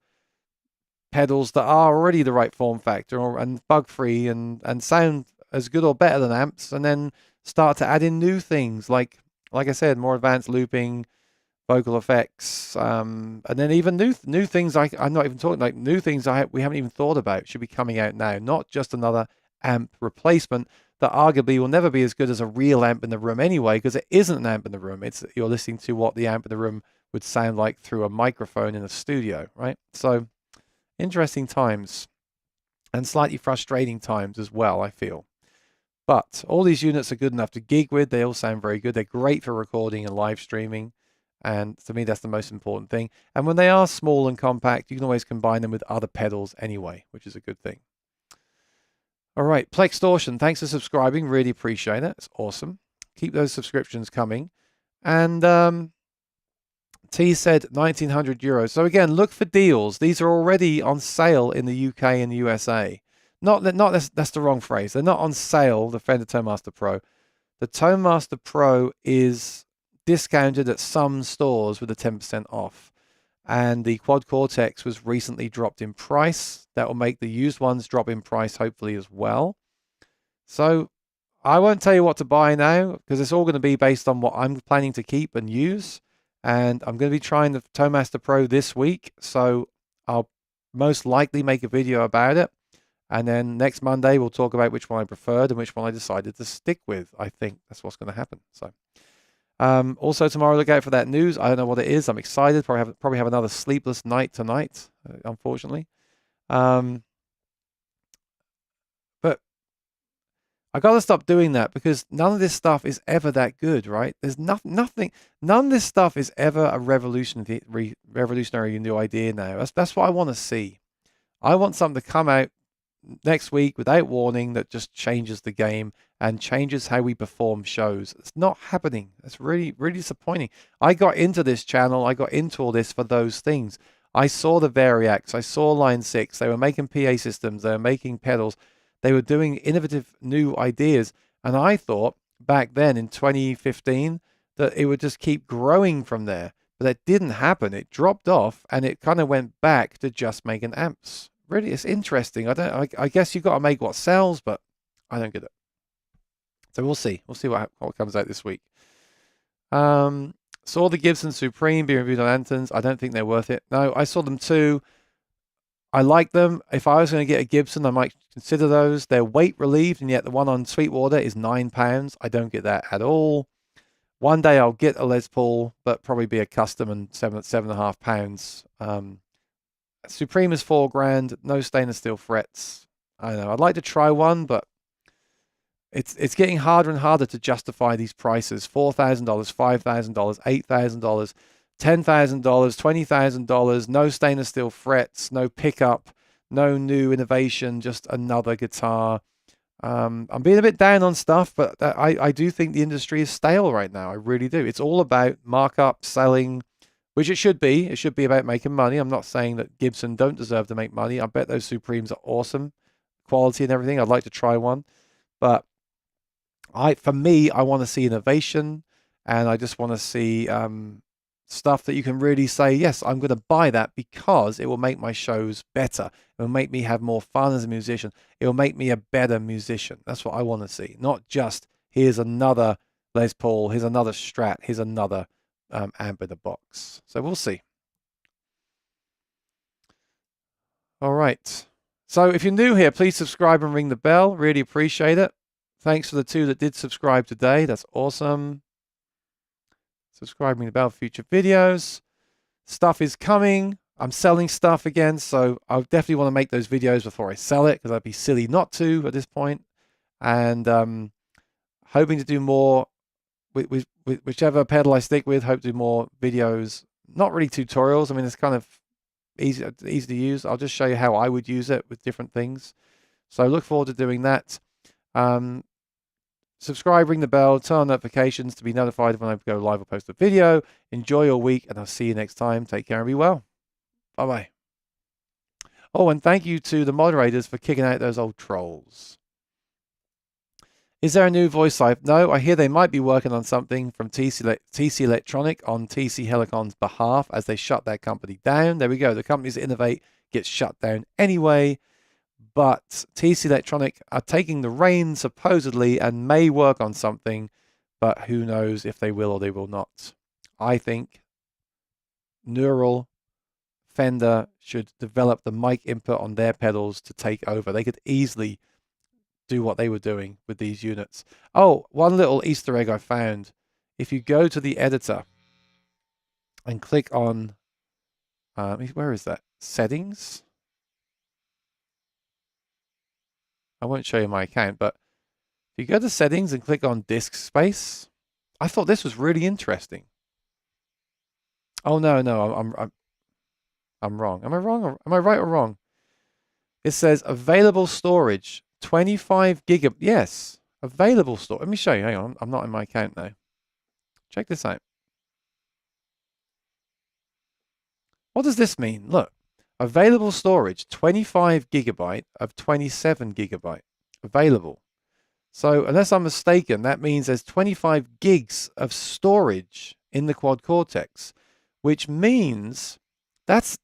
pedals that are already the right form factor and bug-free and sound as good or better than amps, and then start to add in new things like I said, more advanced looping, vocal effects, and then even new things I'm not even talking, like new things we haven't even thought about should be coming out now, not just another amp replacement that arguably will never be as good as a real amp in the room anyway, because it isn't an amp in the room. You're listening to what the amp in the room would sound like through a microphone in a studio, right? So interesting times and slightly frustrating times as well, I feel. But all these units are good enough to gig with. They all sound very good. They're great for recording and live streaming. And to me, that's the most important thing. And when they are small and compact, you can always combine them with other pedals anyway, which is a good thing. All right, Plextortion, thanks for subscribing. Really appreciate it. It's awesome. Keep those subscriptions coming. And T said 1,900 euros. So again, look for deals. These are already on sale in the UK and the USA. That's the wrong phrase. They're not on sale, the Fender Tone Master Pro. The Tone Master Pro is discounted at some stores with a 10% off. And the Quad Cortex was recently dropped in price. That will make the used ones drop in price, hopefully, as well. So I won't tell you what to buy now, because it's all going to be based on what I'm planning to keep and use. And I'm going to be trying the Tone Master Pro this week. So I'll most likely make a video about it. And then next Monday, we'll talk about which one I preferred and which one I decided to stick with. I think that's what's going to happen. So also tomorrow, look out for that news. I don't know what it is. I'm excited. Probably have another sleepless night tonight, unfortunately. But I got to stop doing that, because none of this stuff is ever that good, right? There's nothing. None of this stuff is ever a revolutionary new idea now. That's what I want to see. I want something to come out next week without warning that just changes the game and changes how we perform shows. It's not happening. It's really, really disappointing. I got into this channel. I got into all this for those things. I saw the Variacs. I saw Line 6. They were making PA systems. They were making pedals. They were doing innovative new ideas. And I thought back then in 2015 that it would just keep growing from there. But that didn't happen. It dropped off and it kind of went back to just making amps. Really, it's interesting. I guess you've got to make what sells, but I don't get it. So we'll see. We'll see what comes out this week. Saw the Gibson Supreme being reviewed on Anton's. I don't think they're worth it. No, I saw them too. I like them. If I was going to get a Gibson, I might consider those. They're weight relieved, and yet the one on Sweetwater is £9. I don't get that at all. One day I'll get a Les Paul, but probably be a custom and £7.5. Supreme is $4,000. No stainless steel frets. I don't know. I'd like to try one, but it's getting harder and harder to justify these prices. $4,000, $5,000, $8,000, $10,000, $20,000. No stainless steel frets. No pickup. No new innovation. Just another guitar. I'm being a bit down on stuff, but I do think the industry is stale right now. I really do. It's all about markup, selling, which it should be. It should be about making money. I'm not saying that Gibson don't deserve to make money. I bet those Supremes are awesome quality and everything. I'd like to try one. But for me, I want to see innovation, and I just want to see stuff that you can really say, yes, I'm going to buy that because it will make my shows better. It will make me have more fun as a musician. It will make me a better musician. That's what I want to see. Not just, here's another Les Paul, here's another Strat, here's another amp in the box. So we'll see. All right. So if you're new here, please subscribe and ring the bell. Really appreciate it. Thanks for the 2 that did subscribe today. That's awesome. Subscribe, ring the bell for future videos. Stuff is coming. I'm selling stuff again, so I definitely want to make those videos before I sell it, because I'd be silly not to at this point. And hoping to do more whichever pedal I stick with, hope to do more videos. Not really tutorials. I mean, it's kind of easy to use. I'll just show you how I would use it with different things. So I look forward to doing that. Subscribe, ring the bell, turn on notifications to be notified when I go live or post a video. Enjoy your week, and I'll see you next time. Take care and be well. Bye-bye. Oh, and thank you to the moderators for kicking out those old trolls. Is there a new voice live? No, I hear they might be working on something from TC Electronic on TC Helicon's behalf as they shut that company down. There we go. The companies that innovate get shut down anyway. But TC Electronic are taking the reins supposedly and may work on something, but who knows if they will or they will not. I think Neural Fender should develop the mic input on their pedals to take over. They could easily do what they were doing with these units. Oh, one little Easter egg I found. If you go to the editor and click on, where is that? Settings. I won't show you my account, but if you go to settings and click on disk space, I thought this was really interesting. Oh no, I'm wrong. Am I wrong or am I right or wrong? It says available storage 25 gig. Yes, available storage. Let me show you. Hang on, I'm not in my account now. Check this out. What does this mean? Look. Available storage, 25 gigabyte of 27 gigabyte available. So unless I'm mistaken, that means there's 25 gigs of storage in the quad Cortex, which means that's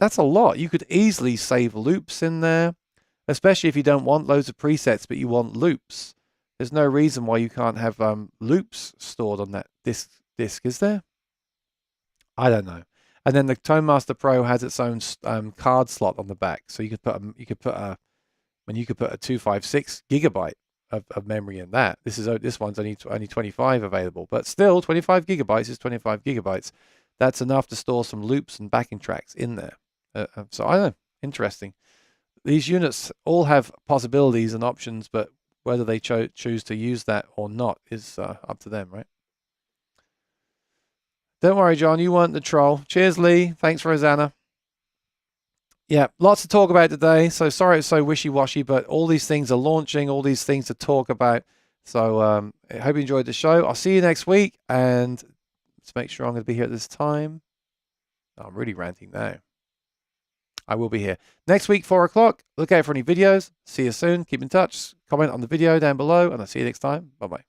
a lot. You could easily save loops in there, especially if you don't want loads of presets, but you want loops. There's no reason why you can't have loops stored on that disk, is there? I don't know. And then the Tone Master Pro has its own card slot on the back, so you could put a 256 gigabyte of memory in that. This one's only 25 available, but still 25 gigabytes is 25 gigabytes. That's enough to store some loops and backing tracks in there. So I don't know, interesting. These units all have possibilities and options, but whether they choose to use that or not is up to them, right? Don't worry, John, you weren't the troll. Cheers, Lee. Thanks, Rosanna. Yeah, lots to talk about today. So sorry it's so wishy-washy, but all these things are launching, all these things to talk about. So I hope you enjoyed the show. I'll see you next week, and let's make sure I'm going to be here at this time. I'm really ranting now. I will be here. Next week, 4 o'clock. Look out for any videos. See you soon. Keep in touch. Comment on the video down below, and I'll see you next time. Bye-bye.